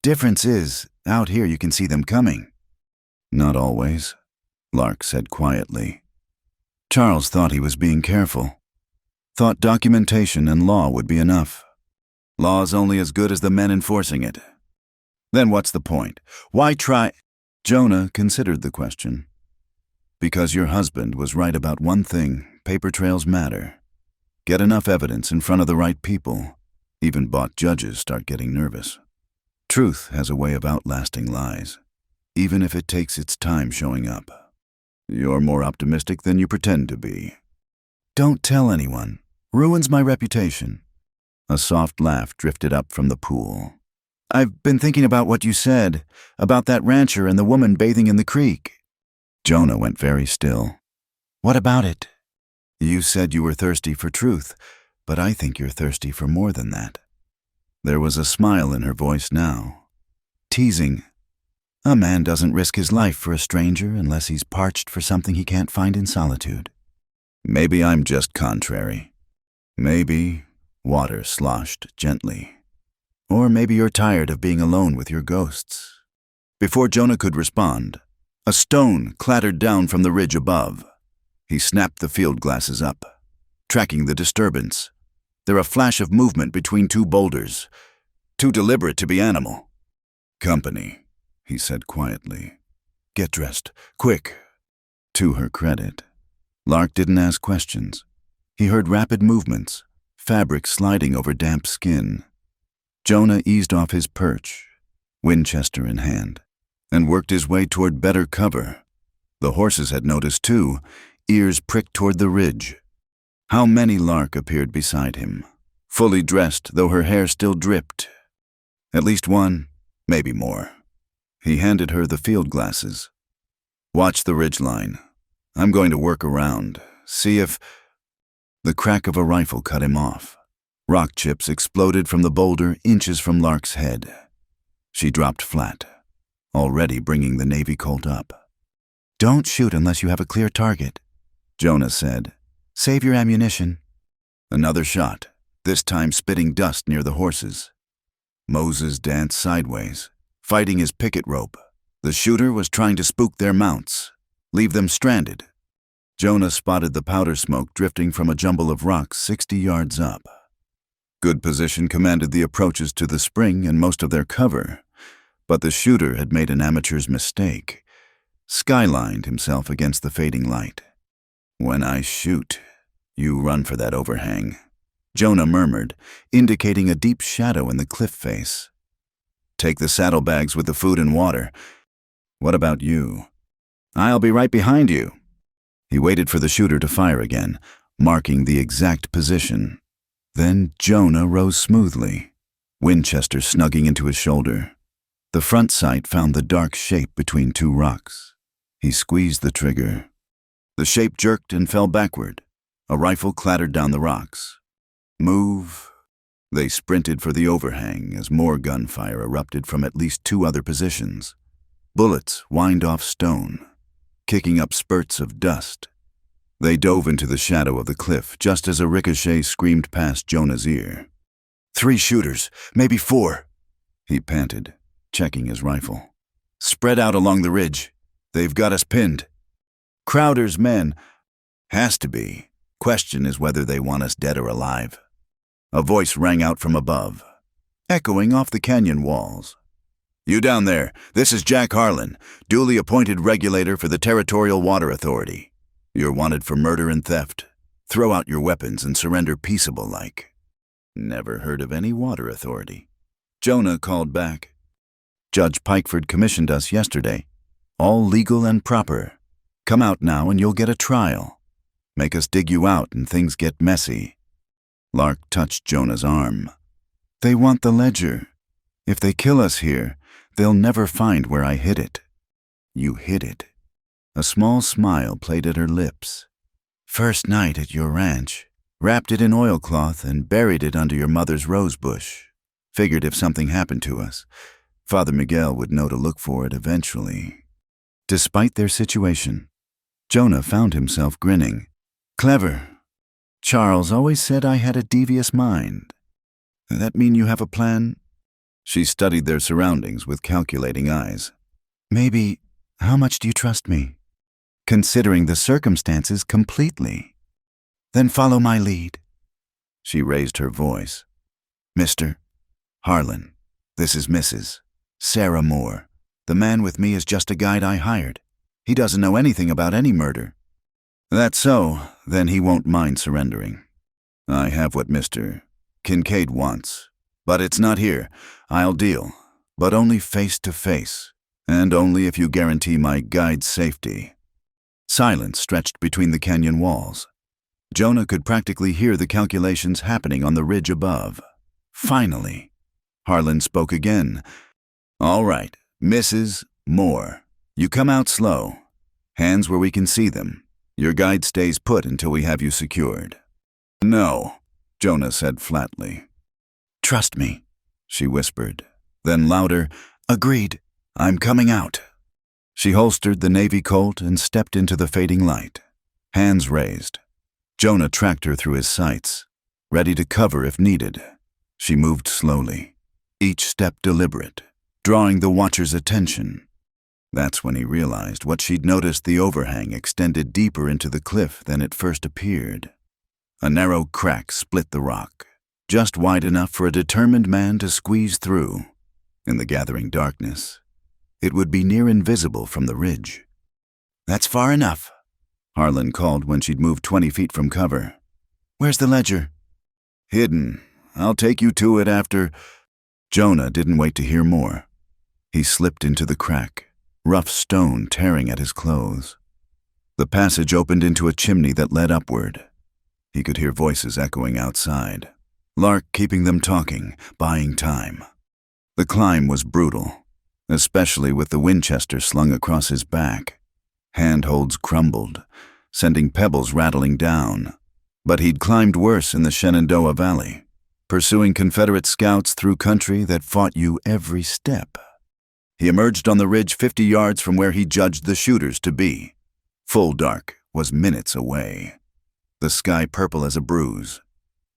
"Difference is, out here you can see them coming." "Not always," Lark said quietly. Charles thought he was being careful. Thought documentation and law would be enough. Law's only as good as the men enforcing it. Then what's the point? Why try? Jonah considered the question. "Because your husband was right about one thing, paper trails matter. Get enough evidence in front of the right people. Even bought judges start getting nervous. Truth has a way of outlasting lies, even if it takes its time showing up. You're more optimistic than you pretend to be." "Don't tell anyone. Ruins my reputation." A soft laugh drifted up from the pool. "I've been thinking about what you said, about that rancher and the woman bathing in the creek." Jonah went very still. "What about it?" "You said you were thirsty for truth, but I think you're thirsty for more than that." There was a smile in her voice now. Teasing. "A man doesn't risk his life for a stranger unless he's parched for something he can't find in solitude." "Maybe I'm just contrary. Maybe," water sloshed gently. "Or maybe you're tired of being alone with your ghosts." Before Jonah could respond, a stone clattered down from the ridge above. He snapped the field glasses up, tracking the disturbance. There a flash of movement between two boulders, too deliberate to be animal. "Company," he said quietly. "Get dressed, quick." To her credit, Lark didn't ask questions. He heard rapid movements, fabric sliding over damp skin. Jonah eased off his perch, Winchester in hand, and worked his way toward better cover. The horses had noticed too, ears pricked toward the ridge. How many Lark appeared beside him, fully dressed though her hair still dripped. At least one, maybe more. He handed her the field glasses. Watch the ridgeline. I'm going to work around, see if... The crack of a rifle cut him off. Rock chips exploded from the boulder inches from Lark's head. She dropped flat, already bringing the Navy Colt up. "Don't shoot unless you have a clear target," Jonah said. "Save your ammunition." Another shot, this time spitting dust near the horses. Moses danced sideways, fighting his picket rope. The shooter was trying to spook their mounts, leave them stranded. Jonah spotted the powder smoke drifting from a jumble of rocks 60 yards up. Good position commanded the approaches to the spring and most of their cover, but the shooter had made an amateur's mistake, skylined himself against the fading light. "When I shoot, you run for that overhang," Jonah murmured, indicating a deep shadow in the cliff face. "Take the saddlebags with the food and water. What about you?" "I'll be right behind you." He waited for the shooter to fire again, marking the exact position. Then Jonah rose smoothly, Winchester snugging into his shoulder. The front sight found the dark shape between two rocks. He squeezed the trigger. The shape jerked and fell backward. A rifle clattered down the rocks. "Move." They sprinted for the overhang as more gunfire erupted from at least 2 other positions. Bullets whined off stone, kicking up spurts of dust. They dove into the shadow of the cliff just as a ricochet screamed past Jonah's ear. "3 shooters, maybe 4, he panted, checking his rifle. "Spread out along the ridge. They've got us pinned." "Crowder's men." "Has to be. Question is whether they want us dead or alive." A voice rang out from above, echoing off the canyon walls. "You down there, this is Jack Harlan, duly appointed regulator for the Territorial Water Authority. You're wanted for murder and theft. Throw out your weapons and surrender peaceable-like." "Never heard of any water authority." Jonah called back. "Judge Pikeford commissioned us yesterday. All legal and proper. Come out now and you'll get a trial. Make us dig you out and things get messy." Lark touched Jonah's arm. "They want the ledger. If they kill us here, they'll never find where I hid it." "You hid it." A small smile played at her lips. "First night at your ranch. Wrapped it in oilcloth and buried it under your mother's rose bush. Figured if something happened to us, Father Miguel would know to look for it eventually." Despite their situation, Jonah found himself grinning. "Clever. Charles always said I had a devious mind. That mean you have a plan?" She studied their surroundings with calculating eyes. "Maybe, how much do you trust me?" "Considering the circumstances, completely." "Then follow my lead." She raised her voice. "Mr. Harlan, this is Mrs. Sarah Moore. The man with me is just a guide I hired. He doesn't know anything about any murder." "That's so, then he won't mind surrendering. I have what Mr. Quenched wants, but it's not here. I'll deal, but only face to face, and only if you guarantee my guide's safety." Silence stretched between the canyon walls. Jonah could practically hear the calculations happening on the ridge above. Finally, Harlan spoke again. "All right, Mrs. Moore, you come out slow. Hands where we can see them. Your guide stays put until we have you secured." "No," Jonah said flatly. "Trust me," she whispered. Then louder, "Agreed, I'm coming out." She holstered the Navy Colt and stepped into the fading light, hands raised. Jonah tracked her through his sights, ready to cover if needed. She moved slowly, each step deliberate, drawing the watcher's attention. That's when he realized what she'd noticed: the overhang extended deeper into the cliff than it first appeared. A narrow crack split the rock, just wide enough for a determined man to squeeze through. In the gathering darkness, it would be near invisible from the ridge. "That's far enough," Harlan called when she'd moved 20 feet from cover. "Where's the ledger?" "Hidden. I'll take you to it after—" Jonah didn't wait to hear more. He slipped into the crack, rough stone tearing at his clothes. The passage opened into a chimney that led upward. He could hear voices echoing outside. Lark keeping them talking, buying time. The climb was brutal, especially with the Winchester slung across his back. Handholds crumbled, sending pebbles rattling down. But he'd climbed worse in the Shenandoah Valley, pursuing Confederate scouts through country that fought you every step. He emerged on the ridge 50 yards from where he judged the shooters to be. Full dark was minutes away. The sky purple as a bruise.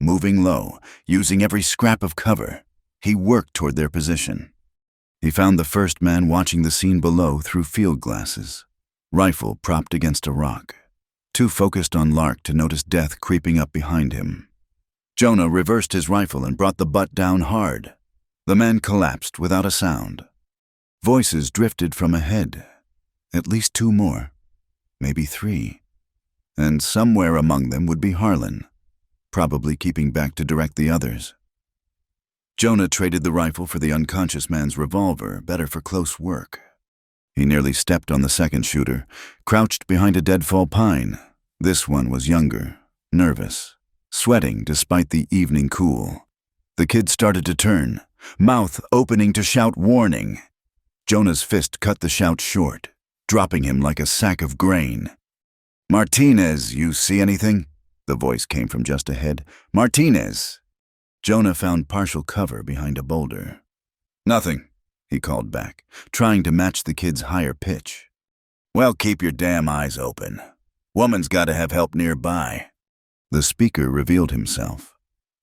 Moving low, using every scrap of cover, he worked toward their position. He found the first man watching the scene below through field glasses, rifle propped against a rock, too focused on Lark to notice death creeping up behind him. Jonah reversed his rifle and brought the butt down hard. The man collapsed without a sound. Voices drifted from ahead. At least 2 more, maybe 3. And somewhere among them would be Harlan, probably keeping back to direct the others. Jonah traded the rifle for the unconscious man's revolver, better for close work. He nearly stepped on the second shooter, crouched behind a deadfall pine. This one was younger, nervous, sweating despite the evening cool. The kid started to turn, mouth opening to shout warning. Jonah's fist cut the shout short, dropping him like a sack of grain. "Martinez, you see anything?" The voice came from just ahead. "Martinez." Jonah found partial cover behind a boulder. "Nothing," he called back, trying to match the kid's higher pitch. "Well, keep your damn eyes open. Woman's got to have help nearby." The speaker revealed himself,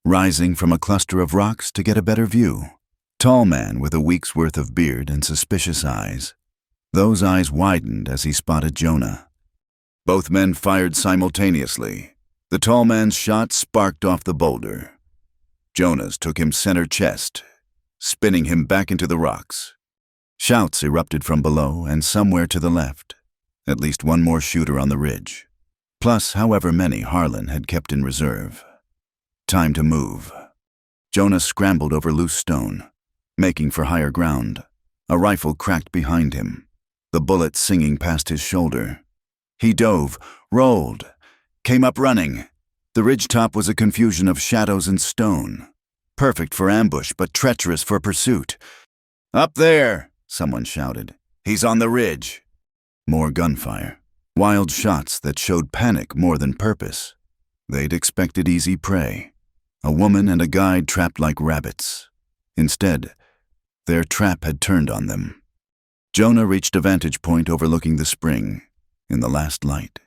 rising from a cluster of rocks to get a better view. Tall man with a week's worth of beard and suspicious eyes. Those eyes widened as he spotted Jonah. Both men fired simultaneously. The tall man's shot sparked off the boulder. Jonah's took him center chest, spinning him back into the rocks. Shouts erupted from below and somewhere to the left. At least one more shooter on the ridge, plus however many Harlan had kept in reserve. Time to move. Jonah scrambled over loose stone, making for higher ground. A rifle cracked behind him, the bullet singing past his shoulder. He dove, rolled, came up running. The ridgetop was a confusion of shadows and stone, perfect for ambush but treacherous for pursuit. "Up there!" someone shouted. "He's on the ridge." More gunfire, wild shots that showed panic more than purpose. They'd expected easy prey, a woman and a guide trapped like rabbits. Instead, their trap had turned on them. Jonah reached a vantage point overlooking the spring. In the last light,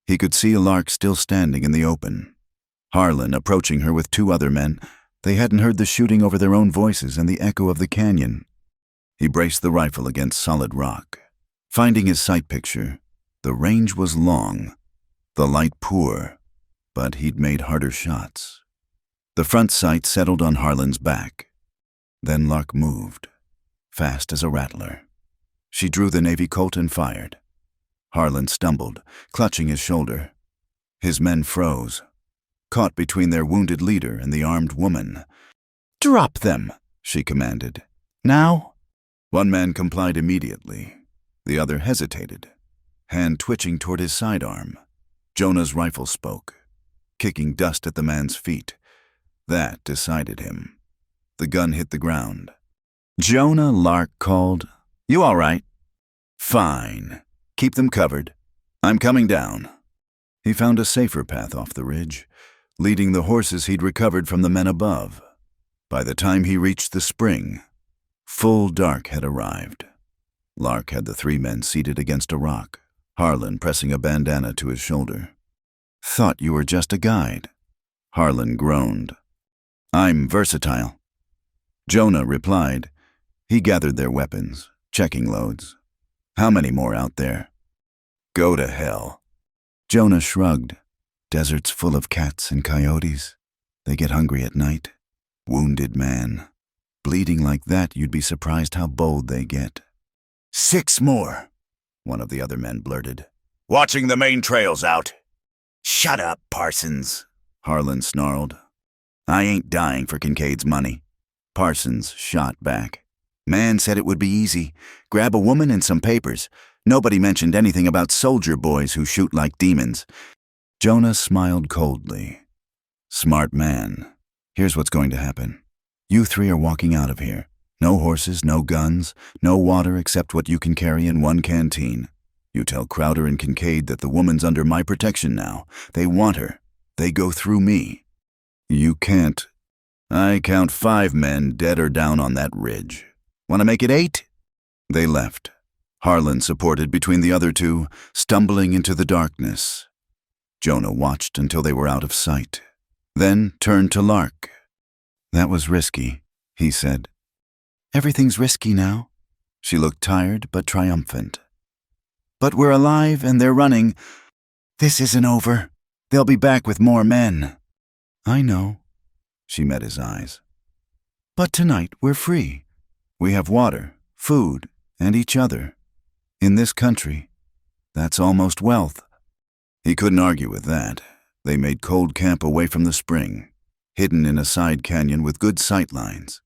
he could see Lark still standing in the open. Harlan approaching her with 2 other men. They hadn't heard the shooting over their own voices and the echo of the canyon. He braced the rifle against solid rock. Finding his sight picture, the range was long, the light poor, but he'd made harder shots. The front sight settled on Harlan's back. Then Lark moved, fast as a rattler. She drew the Navy Colt and fired. Harlan stumbled, clutching his shoulder. His men froze, caught between their wounded leader and the armed woman. "Drop them," she commanded. "Now?" One man complied immediately. The other hesitated, hand twitching toward his sidearm. Jonah's rifle spoke, kicking dust at the man's feet. That decided him. The gun hit the ground. "Jonah," Lark called. "You all right?" "Fine. Keep them covered. I'm coming down." He found a safer path off the ridge, leading the horses he'd recovered from the men above. By the time he reached the spring, full dark had arrived. Lark had the 3 men seated against a rock, Harlan pressing a bandana to his shoulder. "Thought you were just a guide." Harlan groaned. "I'm versatile." Jonah replied. He gathered their weapons, checking loads. "How many more out there?" "Go to hell." Jonah shrugged. "Desert's full of cats and coyotes. They get hungry at night. Wounded man. Bleeding like that, you'd be surprised how bold they get." "6 more," one of the other men blurted. "Watching the main trails out." "Shut up, Parsons," Harlan snarled. "I ain't dying for Kincaid's money." Parsons shot back. "Man said it would be easy. Grab a woman and some papers. Nobody mentioned anything about soldier boys who shoot like demons." Jonah smiled coldly. Smart man. Here's what's going to happen. You three are walking out of here. No horses, no guns, no water except what you can carry in one canteen. You tell Crowder and Quenched that the woman's under my protection now. They want her. They go through me. You can't. I count 5 men dead or down on that ridge. Want to make it 8? They left. Harlan supported between the other two, stumbling into the darkness. Jonah watched until they were out of sight, then turned to Lark. That was risky, he said. Everything's risky now. She looked tired but triumphant. But we're alive and they're running. This isn't over. They'll be back with more men. I know. She met his eyes. But tonight we're free. We have water, food, and each other. In this country, that's almost wealth. He couldn't argue with that. They made cold camp away from the spring, hidden in a side canyon with good sight lines.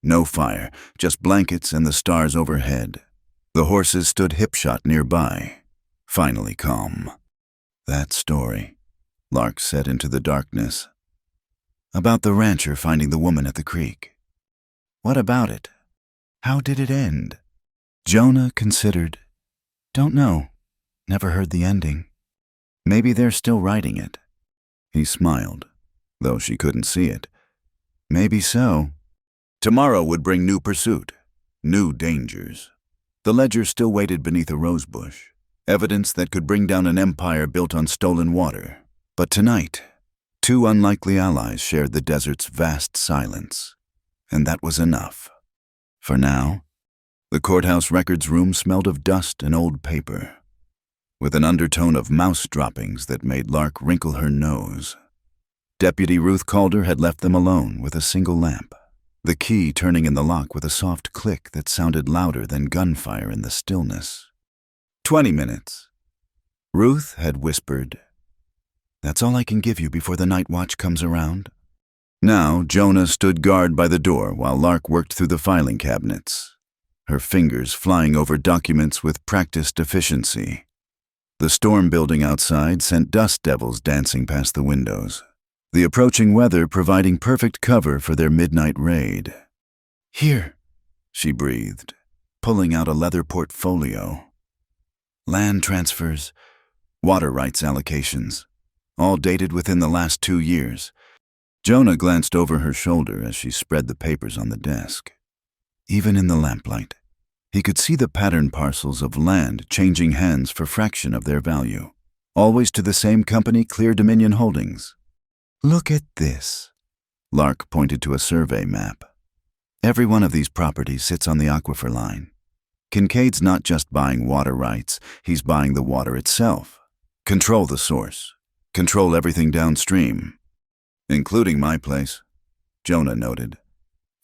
No fire, just blankets and the stars overhead. The horses stood hip-shot nearby, finally calm. That story, Lark said into the darkness. About the rancher finding the woman at the creek. What about it? How did it end? Jonah considered. Don't know. Never heard the ending. Maybe they're still writing it. He smiled, though she couldn't see it. Maybe so. Tomorrow would bring new pursuit, new dangers. The ledger still waited beneath a rosebush, evidence that could bring down an empire built on stolen water. But tonight, 2 unlikely allies shared the desert's vast silence, and that was enough. For now, the courthouse records room smelled of dust and old paper, with an undertone of mouse droppings that made Lark wrinkle her nose. Deputy Ruth Calder had left them alone with a single lamp, the key turning in the lock with a soft click that sounded louder than gunfire in the stillness. 20 minutes. Ruth had whispered, That's all I can give you before the night watch comes around. Now Jonah stood guard by the door while Lark worked through the filing cabinets, her fingers flying over documents with practiced efficiency. The storm building outside sent dust devils dancing past the windows, the approaching weather providing perfect cover for their midnight raid. Here, she breathed, pulling out a leather portfolio. Land transfers, water rights allocations, all dated within the last 2 years. Jonah glanced over her shoulder as she spread the papers on the desk. Even in the lamplight, he could see the patterned parcels of land changing hands for fraction of their value, always to the same company, Clear Dominion Holdings. Look at this. Lark pointed to a survey map. Every one of these properties sits on the aquifer line. Quenched's not just buying water rights, he's buying the water itself. Control the source. Control everything downstream. Including my place, Jonah noted,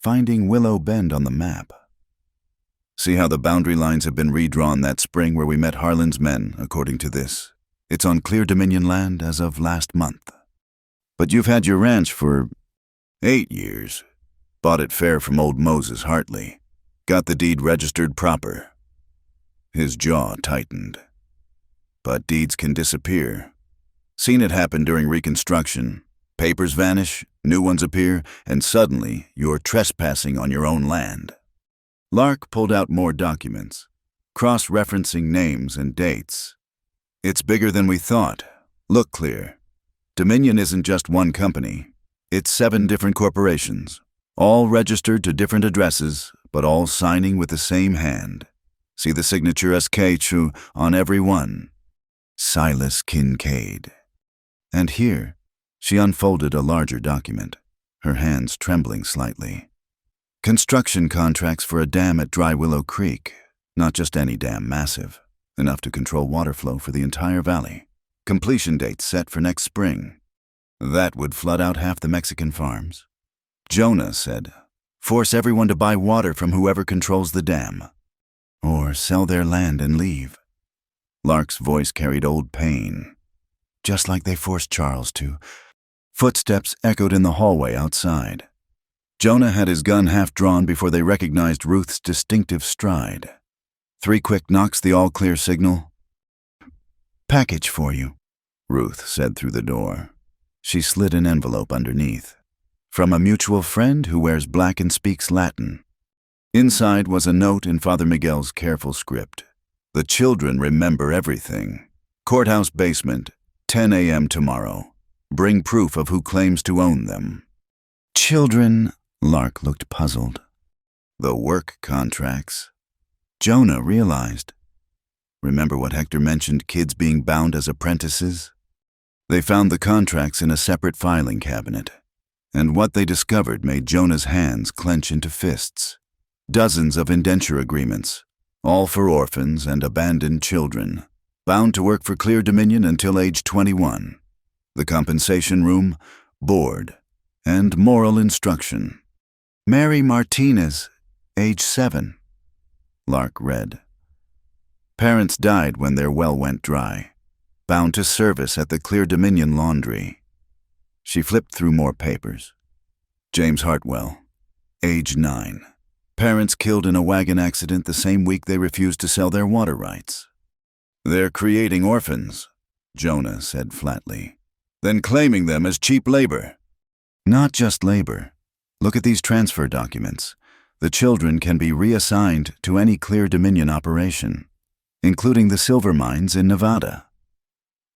finding Willow Bend on the map. See how the boundary lines have been redrawn that spring where we met Harlan's men, according to this. It's on Clear Dominion land as of last month. But you've had your ranch for 8 years. Bought it fair from old Moses Hartley. Got the deed registered proper. His jaw tightened. But deeds can disappear. Seen it happen during Reconstruction. Papers vanish, new ones appear, and suddenly you're trespassing on your own land. Lark pulled out more documents, cross-referencing names and dates. It's bigger than we thought. Look clear. Dominion isn't just one company. It's 7 different corporations, all registered to different addresses, but all signing with the same hand. See the signature SK Chu on every one. Silas Quenched. And here, she unfolded a larger document, her hands trembling slightly. Construction contracts for a dam at Dry Willow Creek. Not just any dam, massive, enough to control water flow for the entire valley. Completion date set for next spring. That would flood out half the Mexican farms. Jonah said, force everyone to buy water from whoever controls the dam. Or sell their land and leave. Lark's voice carried old pain. Just like they forced Charles to. Footsteps echoed in the hallway outside. Jonah had his gun half drawn before they recognized Ruth's distinctive stride. 3 quick knocks, the all-clear signal. Package for you, Ruth said through the door. She slid an envelope underneath. From a mutual friend who wears black and speaks Latin. Inside was a note in Father Miguel's careful script. The children remember everything. Courthouse basement, 10 a.m. tomorrow. Bring proof of who claims to own them. Children, Lark looked puzzled. The work contracts. Jonah realized. Remember what Hector mentioned, kids being bound as apprentices? They found the contracts in a separate filing cabinet, and what they discovered made Jonah's hands clench into fists. Dozens of indenture agreements, all for orphans and abandoned children, bound to work for Clear Dominion until age 21. The compensation room, board, and moral instruction. Mary Martinez, age 7. Lark read. Parents died when their well went dry, bound to service at the Clear Dominion laundry. She flipped through more papers. James Hartwell, age 9. Parents killed in a wagon accident the same week they refused to sell their water rights. They're creating orphans, Jonah said flatly, then claiming them as cheap labor. Not just labor. Look at these transfer documents. The children can be reassigned to any Clear Dominion operation, including the silver mines in Nevada.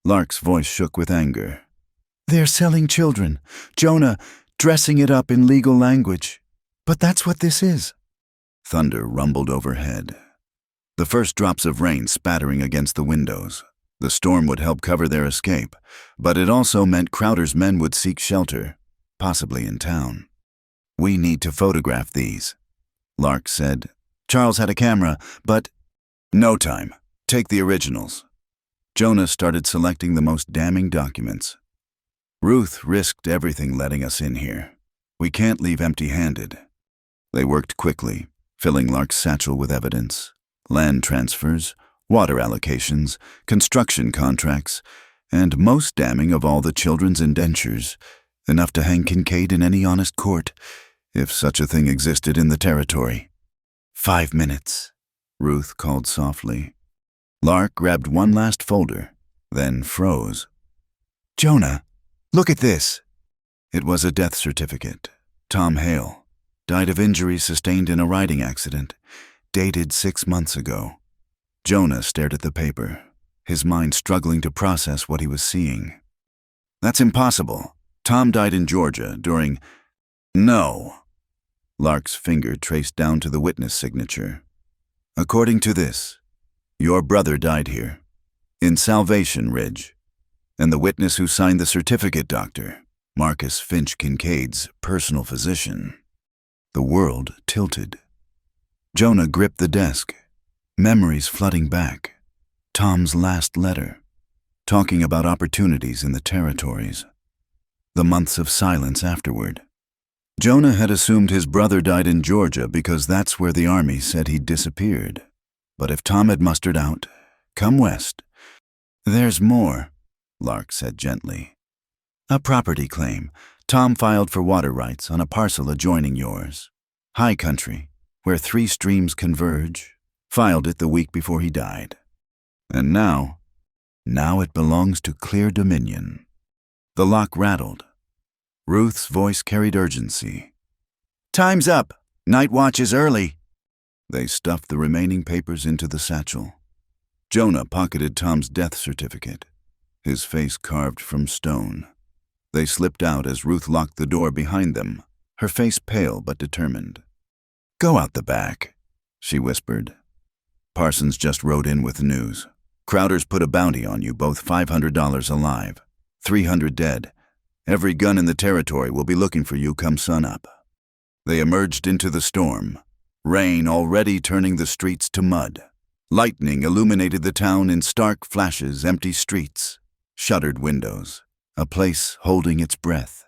Lark's voice shook with anger. They're selling children. Jonah, dressing it up in legal language. But that's what this is. Thunder rumbled overhead. The first drops of rain spattering against the windows. The storm would help cover their escape, but it also meant Crowder's men would seek shelter, possibly in town. We need to photograph these, Lark said. Charles had a camera, but... No time. Take the originals. Jonah started selecting the most damning documents. Ruth risked everything letting us in here. We can't leave empty-handed. They worked quickly, filling Lark's satchel with evidence. Land transfers, water allocations, construction contracts, and most damning of all the children's indentures, enough to hang Kincaid in any honest court, if such a thing existed in the territory. 5 minutes, Ruth called softly. Lark grabbed one last folder, then froze. Jonah, look at this. It was a death certificate. Tom Hale died of injuries sustained in a riding accident, dated 6 months ago. Jonah stared at the paper, his mind struggling to process what he was seeing. That's impossible. Tom died in Georgia during... No. Lark's finger traced down to the witness signature. According to this, your brother died here, in Salvation Ridge, and the witness who signed the certificate, Dr. Marcus Finch Kincaid's personal physician. The world tilted. Jonah gripped the desk, memories flooding back. Tom's last letter, talking about opportunities in the territories. The months of silence afterward. Jonah had assumed his brother died in Georgia because that's where the army said he'd disappeared. But if Tom had mustered out, come west. There's more, Lark said gently. A property claim. Tom filed for water rights on a parcel adjoining yours. High country, where 3 streams converge. Filed it the week before he died. And now it belongs to Clear Dominion. The lock rattled. Ruth's voice carried urgency. Time's up. Night watch is early. They stuffed the remaining papers into the satchel. Jonah pocketed Tom's death certificate, his face carved from stone. They slipped out as Ruth locked the door behind them, her face pale but determined. Go out the back, she whispered. Parsons just rode in with news. Crowder's put a bounty on you, both $500 alive, 300 dead. Every gun in the territory will be looking for you come sunup. They emerged into the storm, rain already turning the streets to mud. Lightning illuminated the town in stark flashes, empty streets, shuttered windows, a place holding its breath.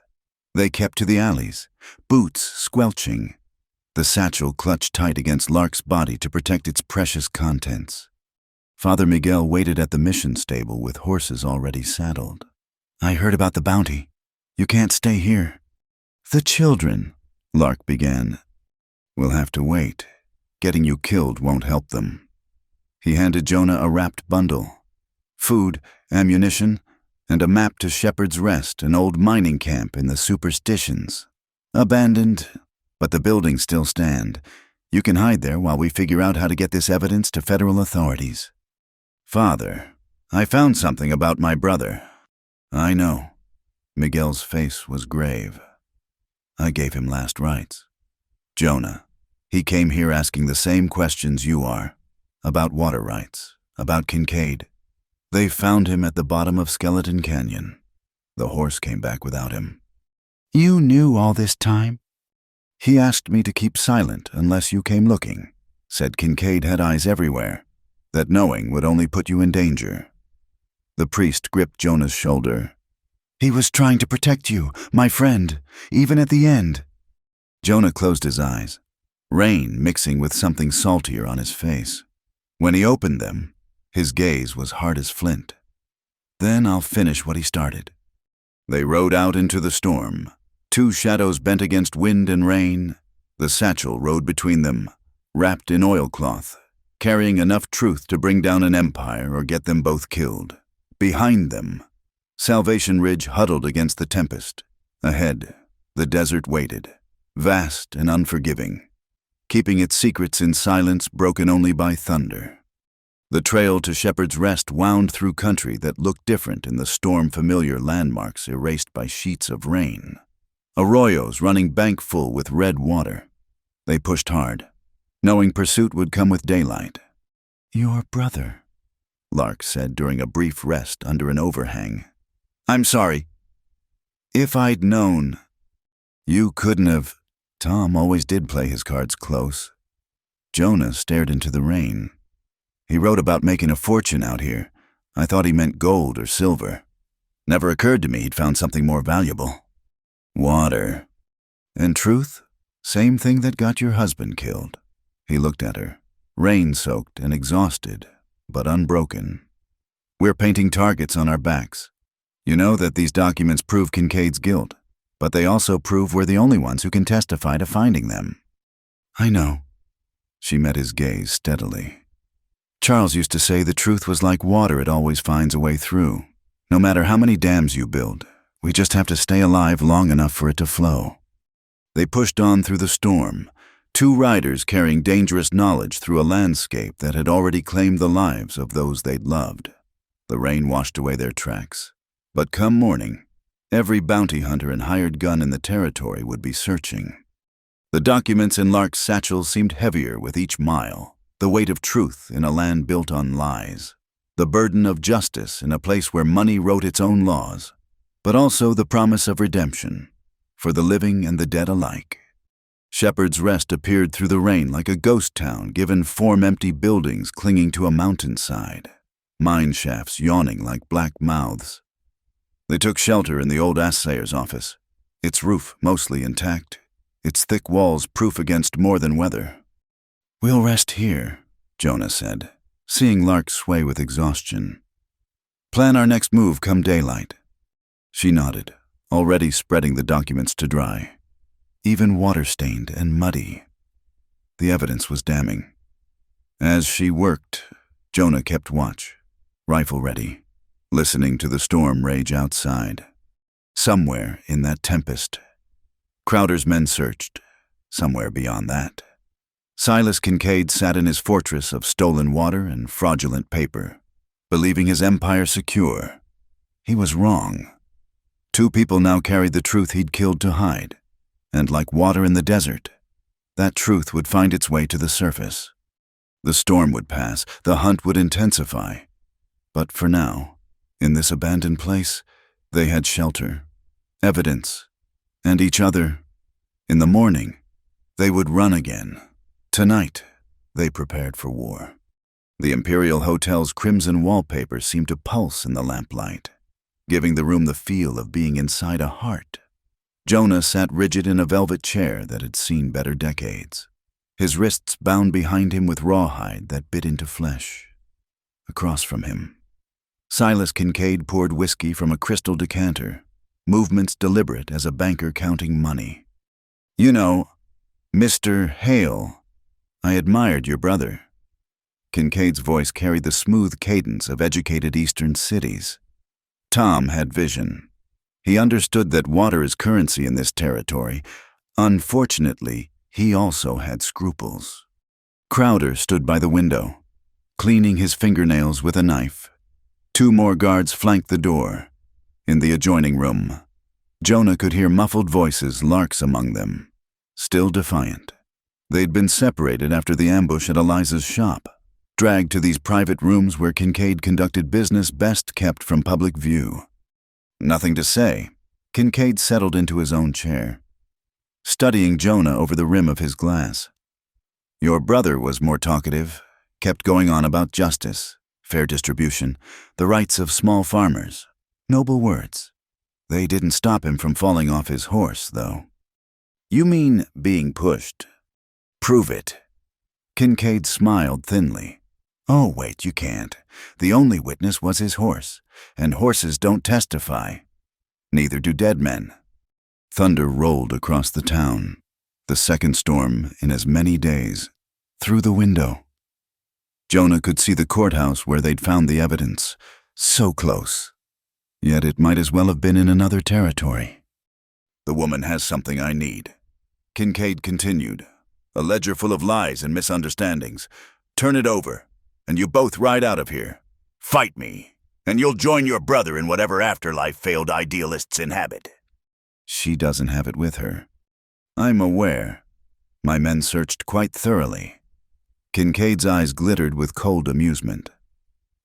They kept to the alleys, boots squelching. The satchel clutched tight against Lark's body to protect its precious contents. Father Miguel waited at the mission stable with horses already saddled. I heard about the bounty. You can't stay here. The children, Lark began. We'll have to wait. Getting you killed won't help them. He handed Jonah a wrapped bundle. Food, ammunition, and a map to Shepherd's Rest, an old mining camp in the Superstitions. Abandoned, but the buildings still stand. You can hide there while we figure out how to get this evidence to federal authorities. Father, I found something about my brother. I know. Miguel's face was grave. I gave him last rites. Jonah, he came here asking the same questions you are. About water rights, about Quenched. They found him at the bottom of Skeleton Canyon. The horse came back without him. You knew all this time? He asked me to keep silent unless you came looking, said Quenched had eyes everywhere, that knowing would only put you in danger. The priest gripped Jonah's shoulder. He was trying to protect you, my friend, even at the end. Jonah closed his eyes, rain mixing with something saltier on his face. When he opened them, his gaze was hard as flint. Then I'll finish what he started. They rode out into the storm. 2 shadows bent against wind and rain. The satchel rode between them, wrapped in oilcloth, carrying enough truth to bring down an empire or get them both killed. Behind them, Salvation Ridge huddled against the tempest. Ahead, the desert waited, vast and unforgiving, keeping its secrets in silence broken only by thunder. The trail to Shepherd's Rest wound through country that looked different in the storm-familiar landmarks erased by sheets of rain. Arroyos running bank-full with red water. They pushed hard, knowing pursuit would come with daylight. Your brother, Lark said during a brief rest under an overhang. I'm sorry. If I'd known. You couldn't have. Tom always did play his cards close. Jonah stared into the rain. He wrote about making a fortune out here. I thought he meant gold or silver. Never occurred to me he'd found something more valuable. Water. And truth? Same thing that got your husband killed. He looked at her, rain-soaked and exhausted, but unbroken. We're painting targets on our backs. You know that these documents prove Quenched's guilt, but they also prove we're the only ones who can testify to finding them. I know. She met his gaze steadily. Charles used to say the truth was like water, it always finds a way through. No matter how many dams you build, we just have to stay alive long enough for it to flow. They pushed on through the storm, 2 riders carrying dangerous knowledge through a landscape that had already claimed the lives of those they'd loved. The rain washed away their tracks. But come morning, every bounty hunter and hired gun in the territory would be searching. The documents in Lark's satchel seemed heavier with each mile, the weight of truth in a land built on lies, the burden of justice in a place where money wrote its own laws, but also the promise of redemption, for the living and the dead alike. Shepherd's Rest appeared through the rain like a ghost town given form-empty buildings clinging to a mountainside, mine shafts yawning like black mouths. They took shelter in the old assayer's office, its roof mostly intact, its thick walls proof against more than weather. We'll rest here, Jonah said, seeing Lark sway with exhaustion. Plan our next move come daylight. She nodded, already spreading the documents to dry, even water-stained and muddy. The evidence was damning. As she worked, Jonah kept watch, rifle ready, listening to the storm rage outside. Somewhere in that tempest, Crowder's men searched, somewhere beyond that. Silas Quenched sat in his fortress of stolen water and fraudulent paper, believing his empire secure. He was wrong. 2 people now carried the truth he'd killed to hide, and like water in the desert, that truth would find its way to the surface. The storm would pass, the hunt would intensify, but for now, in this abandoned place, they had shelter, evidence, and each other. In the morning, they would run again. Tonight, they prepared for war. The Imperial Hotel's crimson wallpaper seemed to pulse in the lamplight, giving the room the feel of being inside a heart. Jonah sat rigid in a velvet chair that had seen better decades, his wrists bound behind him with rawhide that bit into flesh. Across from him, Silas Quenched poured whiskey from a crystal decanter, movements deliberate as a banker counting money. You know, Mr. Hale, I admired your brother. Quenched's voice carried the smooth cadence of educated Eastern cities. Tom had vision. He understood that water is currency in this territory. Unfortunately, he also had scruples. Crowder stood by the window, cleaning his fingernails with a knife. 2 more guards flanked the door. In the adjoining room, Jonah could hear muffled voices, Lark's among them, still defiant. They'd been separated after the ambush at Eliza's shop, dragged to these private rooms where Quenched conducted business best kept from public view. Nothing to say, Quenched settled into his own chair, studying Jonah over the rim of his glass. Your brother was more talkative, kept going on about justice, fair distribution, the rights of small farmers. Noble words. They didn't stop him from falling off his horse, though. You mean being pushed? Prove it. Quenched smiled thinly. Oh, wait, you can't. The only witness was his horse, and horses don't testify. Neither do dead men. Thunder rolled across the town, the second storm in as many days, through the window. Jonah could see the courthouse where they'd found the evidence, so close. Yet it might as well have been in another territory. The woman has something I need. Quenched continued. A ledger full of lies and misunderstandings. Turn it over, and you both ride out of here. Fight me, and you'll join your brother in whatever afterlife failed idealists inhabit. She doesn't have it with her. I'm aware. My men searched quite thoroughly. Quenched's eyes glittered with cold amusement.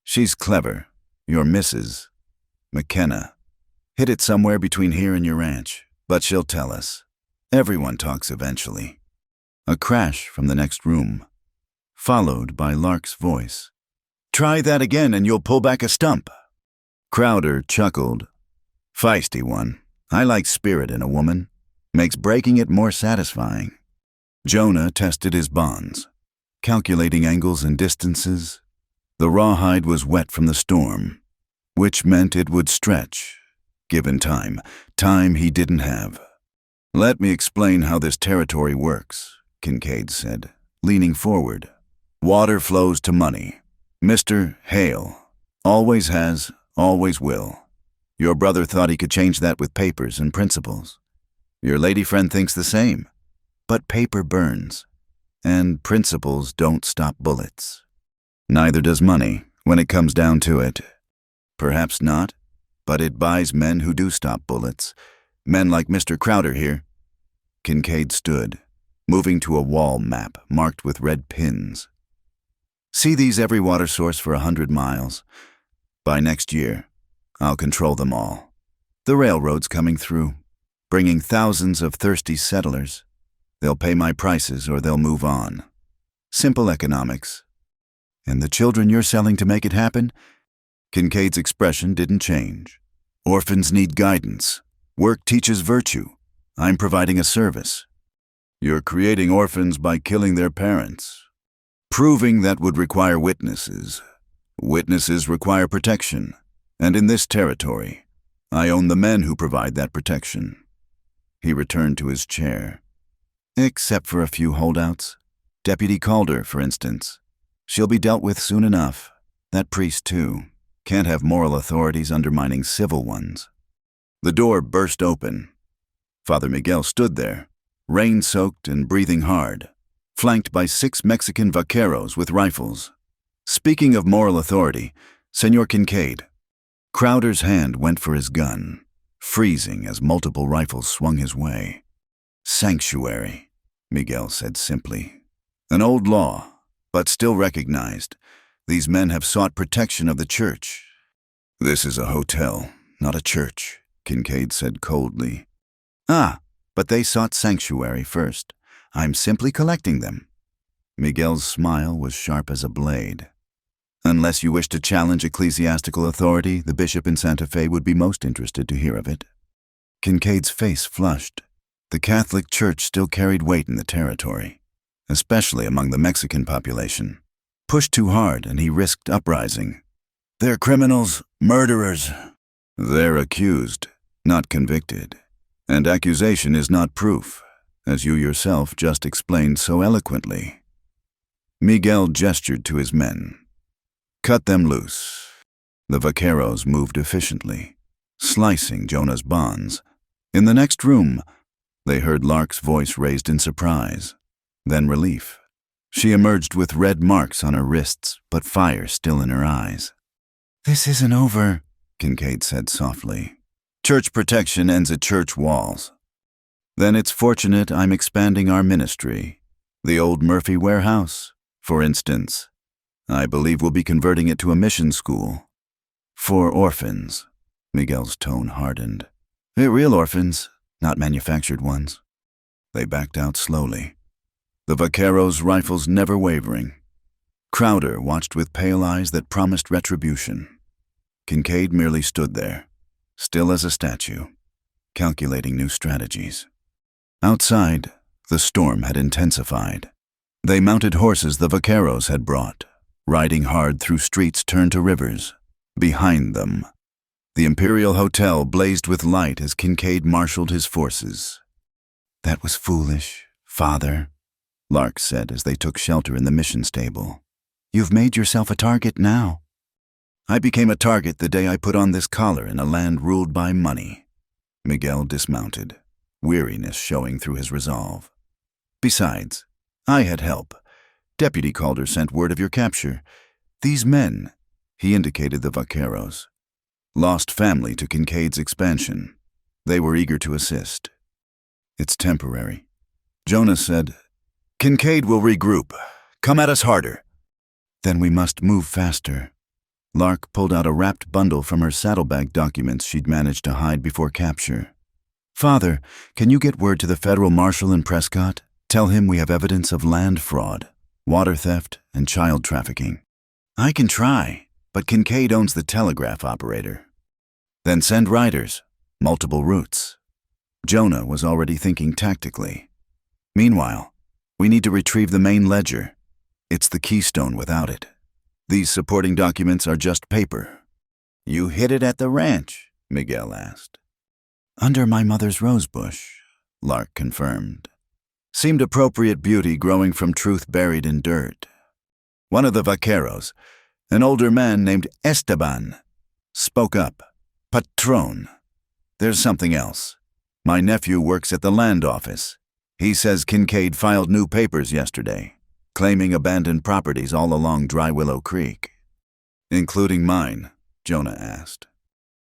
She's clever. Your missus, McKenna, hid it somewhere between here and your ranch, but she'll tell us. Everyone talks eventually. A crash from the next room, followed by Lark's voice. Try that again and you'll pull back a stump. Crowder chuckled. Feisty one. I like spirit in a woman. Makes breaking it more satisfying. Jonah tested his bonds, calculating angles and distances. The rawhide was wet from the storm, which meant it would stretch, given time he didn't have. Let me explain how this territory works, Quenched said, leaning forward. Water flows to money. Mr. Hale. Always has, always will. Your brother thought he could change that with papers and principles. Your lady friend thinks the same. But paper burns, and principles don't stop bullets. Neither does money, when it comes down to it. Perhaps not, but it buys men who do stop bullets. Men like Mr. Crowder here. Quenched stood, moving to a wall map marked with red pins. See these every water source for 100 miles. By next year, I'll control them all. The railroad's coming through, bringing thousands of thirsty settlers. They'll pay my prices or they'll move on. Simple economics. And the children you're selling to make it happen? Quenched's expression didn't change. Orphans need guidance. Work teaches virtue. I'm providing a service. You're creating orphans by killing their parents. Proving that would require witnesses. Witnesses require protection. And in this territory, I own the men who provide that protection. He returned to his chair. Except for a few holdouts. Deputy Calder, for instance. She'll be dealt with soon enough. That priest, too. Can't have moral authorities undermining civil ones. The door burst open. Father Miguel stood there, rain-soaked and breathing hard, flanked by 6 Mexican vaqueros with rifles. Speaking of moral authority, Senor Quenched. Crowder's hand went for his gun, freezing as multiple rifles swung his way. Sanctuary, Miguel said simply. An old law, but still recognized. These men have sought protection of the church. This is a hotel, not a church, Quenched said coldly. Ah, but they sought sanctuary first. I'm simply collecting them. Miguel's smile was sharp as a blade. Unless you wish to challenge ecclesiastical authority, the bishop in Santa Fe would be most interested to hear of it. Quenched's face flushed. The Catholic Church still carried weight in the territory, especially among the Mexican population. Pushed too hard and he risked uprising. They're criminals, murderers. They're accused, not convicted. And accusation is not proof, as you yourself just explained so eloquently. Miguel gestured to his men. Cut them loose. The vaqueros moved efficiently, slicing Jonah's bonds. In the next room, they heard Lark's voice raised in surprise, then relief. She emerged with red marks on her wrists, but fire still in her eyes. "This isn't over," Quenched said softly. "Church protection ends at church walls." "Then it's fortunate I'm expanding our ministry. The old Murphy warehouse, for instance. I believe we'll be converting it to a mission school. For orphans." Miguel's tone hardened. "They're real orphans, not manufactured ones." They backed out slowly, the vaqueros' rifles never wavering. Crowder watched with pale eyes that promised retribution. Quenched merely stood there, still as a statue, calculating new strategies. Outside, the storm had intensified. They mounted horses the vaqueros had brought, riding hard through streets turned to rivers. Behind them, the Imperial Hotel blazed with light as Quenched marshaled his forces. "That was foolish, Father," Lark said as they took shelter in the mission stable. "You've made yourself a target now." "I became a target the day I put on this collar in a land ruled by money." Miguel dismounted, weariness showing through his resolve. "Besides, I had help. Deputy Calder sent word of your capture. These men," he indicated the vaqueros, "lost family to Quenched's expansion. They were eager to assist." "It's temporary." Jonah said, "Quenched will regroup. Come at us harder." "Then we must move faster." Lark pulled out a wrapped bundle from her saddlebag documents she'd managed to hide before capture. "Father, can you get word to the federal marshal in Prescott? Tell him we have evidence of land fraud, water theft, and child trafficking." "I can try, but Quenched owns the telegraph operator." "Then send riders, multiple routes." Jonah was already thinking tactically. "Meanwhile, we need to retrieve the main ledger. It's the keystone without it. These supporting documents are just paper." "You hid it at the ranch?" Miguel asked. "Under my mother's rosebush," Lark confirmed. "Seemed appropriate beauty growing from truth buried in dirt." One of the vaqueros, an older man named Esteban, spoke up. "Patron, there's something else. My nephew works at the land office. He says Quenched filed new papers yesterday, claiming abandoned properties all along Dry Willow Creek." "Including mine?" Jonah asked.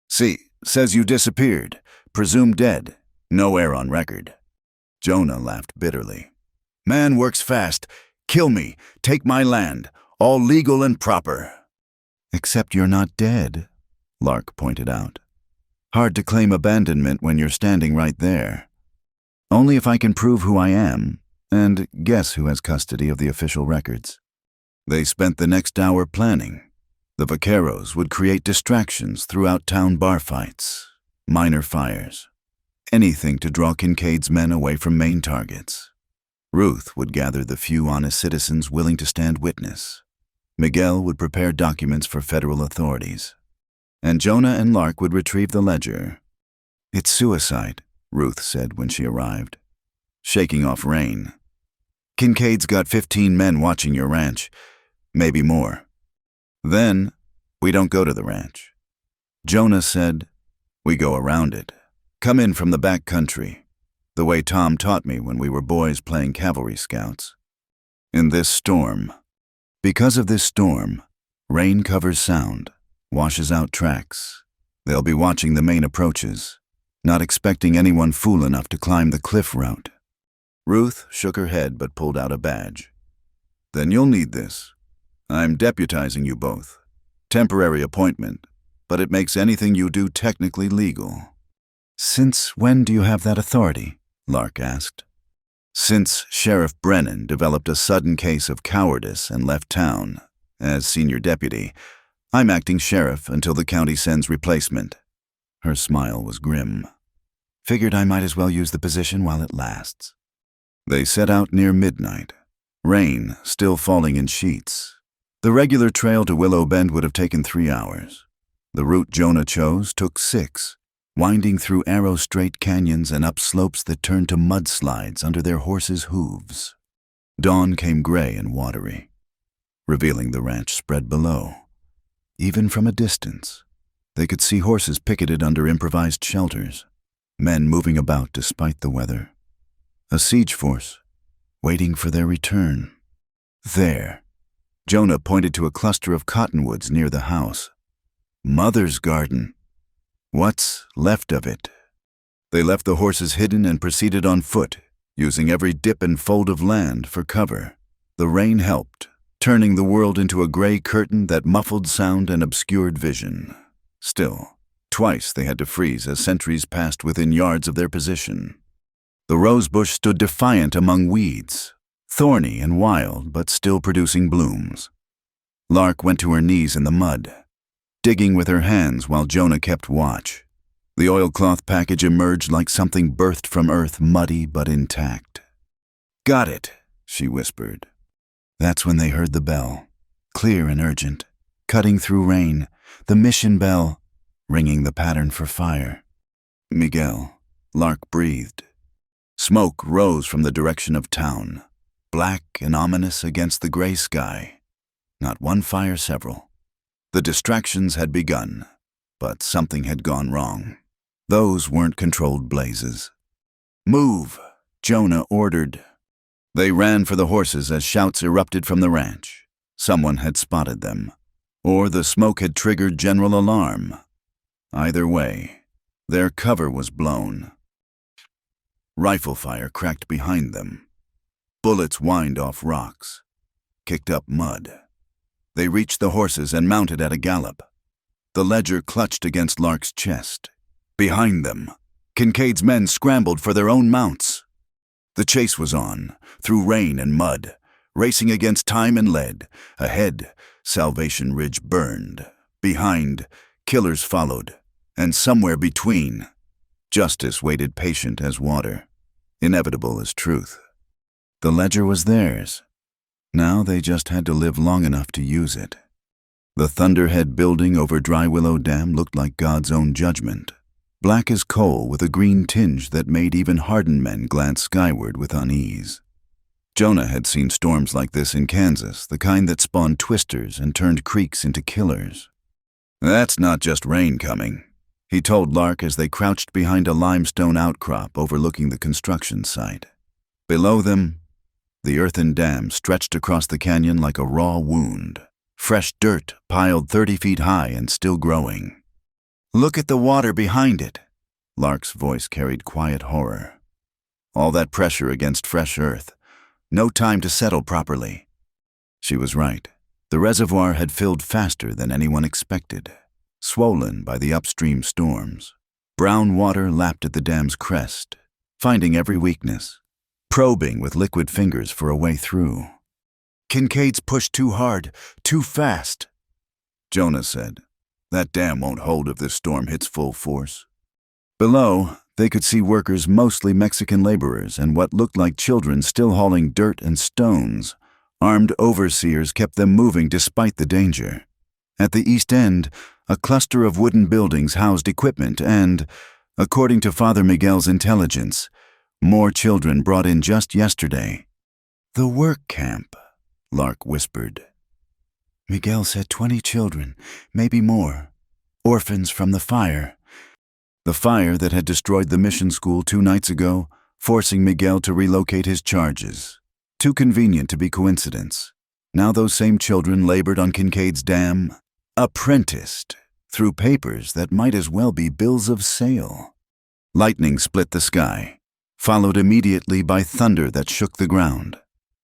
"See, says you disappeared, presumed dead, nowhere on record." Jonah laughed bitterly. "Man works fast. Kill me, take my land, all legal and proper." "Except you're not dead," Lark pointed out. "Hard to claim abandonment when you're standing right there. Only if I can prove who I am, and guess who has custody of the official records." They spent the next hour planning. The vaqueros would create distractions throughout town bar fights, minor fires, anything to draw Quenched's men away from main targets. Ruth would gather the few honest citizens willing to stand witness. Miguel would prepare documents for federal authorities. And Jonah and Lark would retrieve the ledger. "It's suicide," Ruth said when she arrived, shaking off rain. "Quenched's got 15 men watching your ranch, maybe more. Then, we don't go to the ranch." Jonah said, "We go around it. Come in from the back country, the way Tom taught me when we were boys playing cavalry scouts. In this storm, because of this storm, rain covers sound, washes out tracks. They'll be watching the main approaches, not expecting anyone fool enough to climb the cliff route." Ruth shook her head but pulled out a badge. "Then you'll need this. I'm deputizing you both. Temporary appointment, but it makes anything you do technically legal." "Since when do you have that authority?" Lark asked. "Since Sheriff Brennan developed a sudden case of cowardice and left town. As senior deputy, I'm acting sheriff until the county sends replacement." Her smile was grim. "Figured I might as well use the position while it lasts." They set out near midnight, rain still falling in sheets. The regular trail to Willow Bend would have taken 3 hours. The route Jonah chose took 6, winding through arrow-straight canyons and up slopes that turned to mudslides under their horses' hooves. Dawn came gray and watery, revealing the ranch spread below. Even from a distance, they could see horses picketed under improvised shelters, men moving about despite the weather. A siege force, waiting for their return. There, Jonah pointed to a cluster of cottonwoods near the house. Mother's garden. What's left of it? They left the horses hidden and proceeded on foot, using every dip and fold of land for cover. The rain helped, turning the world into a gray curtain that muffled sound and obscured vision. Still, twice they had to freeze as sentries passed within yards of their position. The rosebush stood defiant among weeds, thorny and wild but still producing blooms. Lark went to her knees in the mud, digging with her hands while Jonah kept watch. The oilcloth package emerged like something birthed from earth, muddy but intact. "Got it," she whispered. That's when they heard the bell, clear and urgent, cutting through rain, the mission bell, ringing the pattern for fire. "Miguel," Lark breathed. Smoke rose from the direction of town, black and ominous against the gray sky. Not one fire, several. The distractions had begun, but something had gone wrong. Those weren't controlled blazes. "Move," Jonah ordered. They ran for the horses as shouts erupted from the ranch. Someone had spotted them, or the smoke had triggered general alarm. Either way, their cover was blown. Rifle fire cracked behind them. Bullets whined off rocks, kicked up mud. They reached the horses and mounted at a gallop. The ledger clutched against Lark's chest. Behind them, Quenched's men scrambled for their own mounts. The chase was on, through rain and mud, racing against time and lead. Ahead, Salvation Ridge burned. Behind, killers followed. And somewhere between, justice waited patient as water, inevitable as truth. The ledger was theirs. Now they just had to live long enough to use it. The Thunderhead building over Dry Willow Dam looked like God's own judgment, black as coal with a green tinge that made even hardened men glance skyward with unease. Jonah had seen storms like this in Kansas, the kind that spawned twisters and turned creeks into killers. "That's not just rain coming," he told Lark as they crouched behind a limestone outcrop overlooking the construction site. Below them, the earthen dam stretched across the canyon like a raw wound, fresh dirt piled 30 feet high and still growing. "Look at the water behind it," Lark's voice carried quiet horror. All that pressure against fresh earth, no time to settle properly. She was right. The reservoir had filled faster than anyone expected, swollen by the upstream storms. Brown water lapped at the dam's crest, finding every weakness, probing with liquid fingers for a way through. "Quenched's pushed too hard, too fast," Jonah said. "That dam won't hold if this storm hits full force." Below, they could see workers, mostly Mexican laborers, and what looked like children still hauling dirt and stones. Armed overseers kept them moving despite the danger. At the east end, a cluster of wooden buildings housed equipment and, according to Father Miguel's intelligence, more children brought in just yesterday. "The work camp," Lark whispered. "Miguel said 20 children, maybe more. Orphans from the fire." The fire that had destroyed the mission school 2 nights ago, forcing Miguel to relocate his charges. Too convenient to be coincidence. Now those same children labored on Quenched's dam, apprenticed, through papers that might as well be bills of sale. Lightning split the sky, followed immediately by thunder that shook the ground.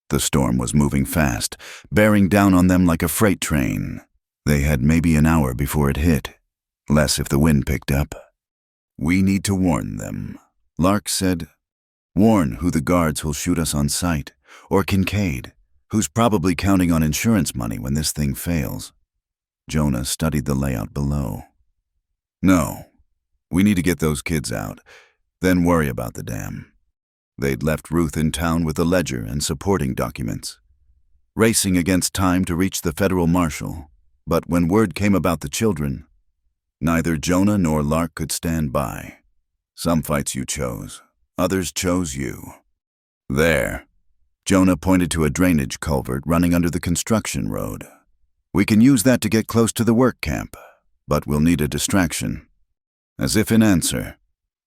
The storm was moving fast, bearing down on them like a freight train. They had maybe an hour before it hit, less if the wind picked up. "We need to warn them," Lark said. "Warn who the guards who'll shoot us on sight, or Quenched, who's probably counting on insurance money when this thing fails." Jonah studied the layout below. "No, we need to get those kids out, then worry about the dam." They'd left Ruth in town with the ledger and supporting documents, racing against time to reach the federal marshal. But when word came about the children, neither Jonah nor Lark could stand by. Some fights you chose, others chose you. "There." Jonah pointed to a drainage culvert running under the construction road. "We can use that to get close to the work camp. but we'll need a distraction." As if in answer,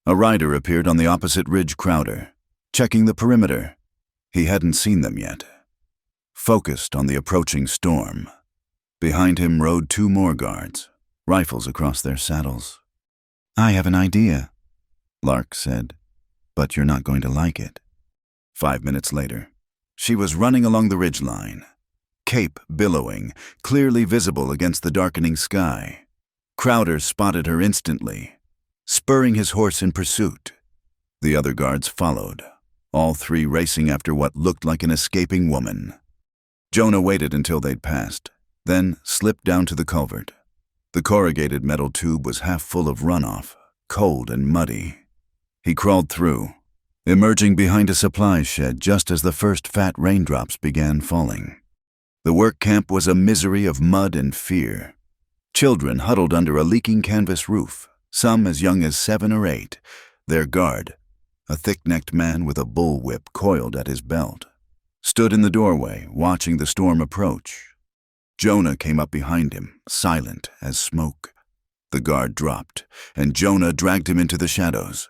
a rider appeared on the opposite ridge. Crowder, checking the perimeter. He hadn't seen them yet. Focused on the approaching storm. Behind him rode 2 more guards, rifles across their saddles. "I have an idea," Lark said, "but you're not going to like it." 5 minutes later, she was running along the ridgeline, cape billowing, clearly visible against the darkening sky. Crowder spotted her instantly, spurring his horse in pursuit. The other guards followed, all 3 racing after what looked like an escaping woman. Jonah waited until they'd passed, then slipped down to the culvert. The corrugated metal tube was half full of runoff, cold and muddy. He crawled through, emerging behind a supply shed just as the first fat raindrops began falling. The work camp was a misery of mud and fear. Children huddled under a leaking canvas roof, some as young as 7 or 8, their guard, a thick-necked man with a bullwhip coiled at his belt, stood in the doorway watching the storm approach. Jonah came up behind him, silent as smoke. The guard dropped, and Jonah dragged him into the shadows.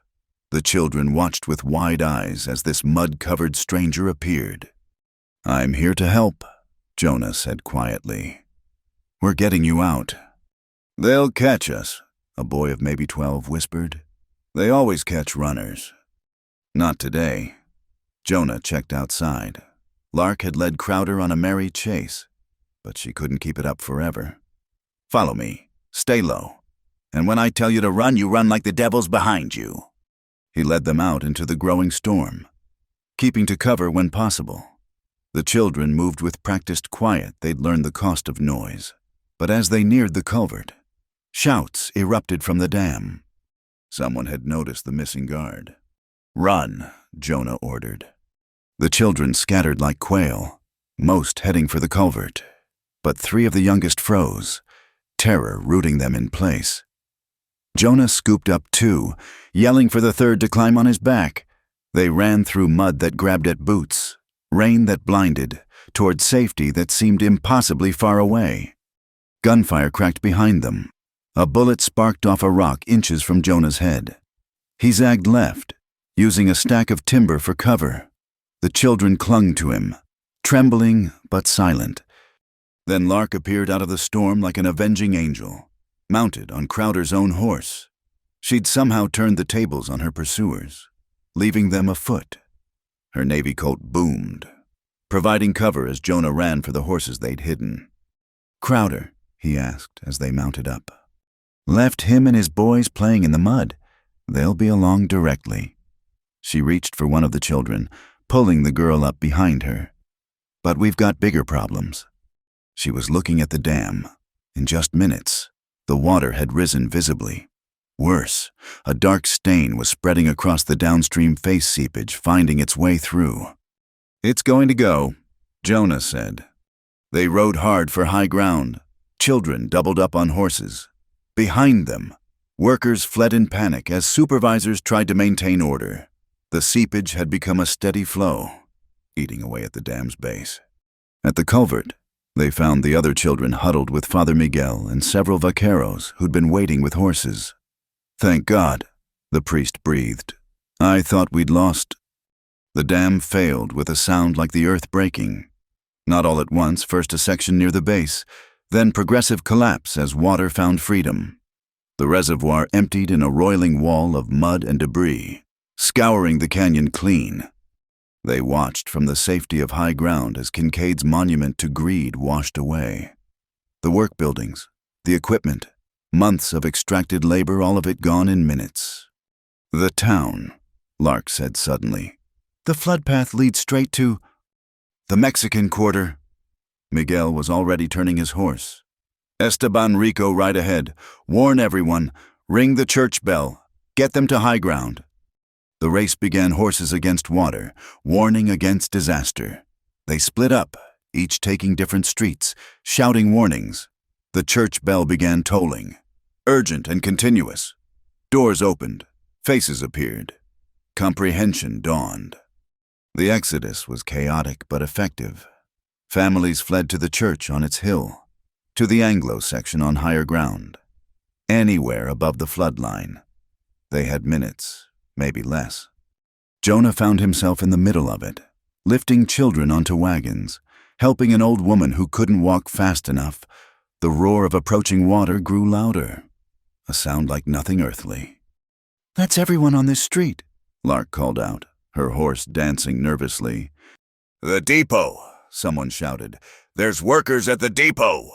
The children watched with wide eyes as this mud-covered stranger appeared. "I'm here to help," Jonah said quietly. "We're getting you out." "They'll catch us," a boy of maybe 12 whispered. "They always catch runners." "Not today." Jonah checked outside. Lark had led Crowder on a merry chase, but she couldn't keep it up forever. "Follow me. Stay low. And when I tell you to run, you run like the devil's behind you." He led them out into the growing storm, keeping to cover when possible. The children moved with practiced quiet. They'd learned the cost of noise. But as they neared the culvert, shouts erupted from the dam. Someone had noticed the missing guard. "Run," Jonah ordered. The children scattered like quail, most heading for the culvert. But 3 of the youngest froze, terror rooting them in place. Jonah scooped up 2, yelling for the 3rd to climb on his back. They ran through mud that grabbed at boots, rain that blinded, toward safety that seemed impossibly far away. Gunfire cracked behind them. A bullet sparked off a rock inches from Jonah's head. He zagged left, using a stack of timber for cover. The children clung to him, trembling but silent. Then Lark appeared out of the storm like an avenging angel, mounted on Crowder's own horse. She'd somehow turned the tables on her pursuers, leaving them afoot. Her navy coat boomed, providing cover as Jonah ran for the horses they'd hidden. "Crowder," he asked as they mounted up. "Left him and his boys playing in the mud. They'll be along directly." She reached for one of the children, pulling the girl up behind her. "But we've got bigger problems." She was looking at the dam. In just minutes, the water had risen visibly. Worse, a dark stain was spreading across the downstream face seepage, finding its way through. "It's going to go," Jonah said. They rode hard for high ground. Children doubled up on horses. Behind them, workers fled in panic as supervisors tried to maintain order. The seepage had become a steady flow, eating away at the dam's base. At the culvert, they found the other children huddled with Father Miguel and several vaqueros who'd been waiting with horses. "Thank God," the priest breathed. "I thought we'd lost." The dam failed with a sound like the earth breaking. Not all at once, first a section near the base, then progressive collapse as water found freedom. The reservoir emptied in a roiling wall of mud and debris, scouring the canyon clean. They watched from the safety of high ground as Quenched's monument to greed washed away. The work buildings, the equipment, months of extracted labor, all of it gone in minutes. "The town," Lark said suddenly. "The flood path leads straight to—" "The Mexican Quarter." Miguel was already turning his horse. "Esteban Rico right ahead. Warn everyone. Ring the church bell. Get them to high ground." The race began, horses against water, warning against disaster. They split up, each taking different streets, shouting warnings. The church bell began tolling, urgent and continuous. Doors opened, faces appeared. Comprehension dawned. The exodus was chaotic but effective. Families fled to the church on its hill, to the Anglo section on higher ground. anywhere above the flood line. They had minutes, maybe less. Jonah found himself in the middle of it, lifting children onto wagons, helping an old woman who couldn't walk fast enough. The roar of approaching water grew louder, a sound like nothing earthly. "That's everyone on this street," Lark called out, her horse dancing nervously. "The depot," someone shouted. "There's workers at the depot."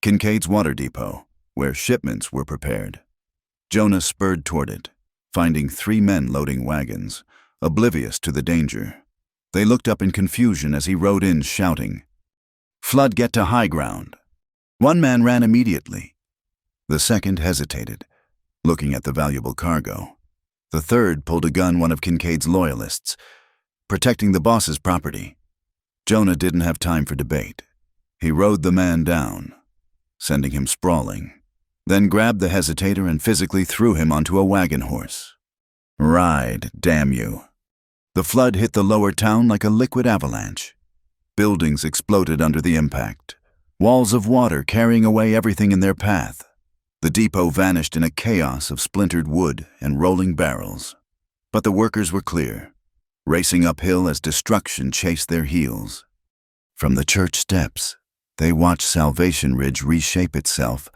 Quenched's water depot, where shipments were prepared. Jonah spurred toward it, finding 3 men loading wagons, oblivious to the danger. They looked up in confusion as he rode in, shouting, "Flood, get to high ground." One man ran immediately. The second hesitated, looking at the valuable cargo. The third pulled a gun, one of Quenched's loyalists, protecting the boss's property. Jonah didn't have time for debate. He rode the man down, sending him sprawling, then grabbed the hesitator and physically threw him onto a wagon horse. "Ride, damn you." The flood hit the lower town like a liquid avalanche. Buildings exploded under the impact, walls of water carrying away everything in their path. The depot vanished in a chaos of splintered wood and rolling barrels. But the workers were clear, racing uphill as destruction chased their heels. From the church steps, they watched Salvation Ridge reshape itself.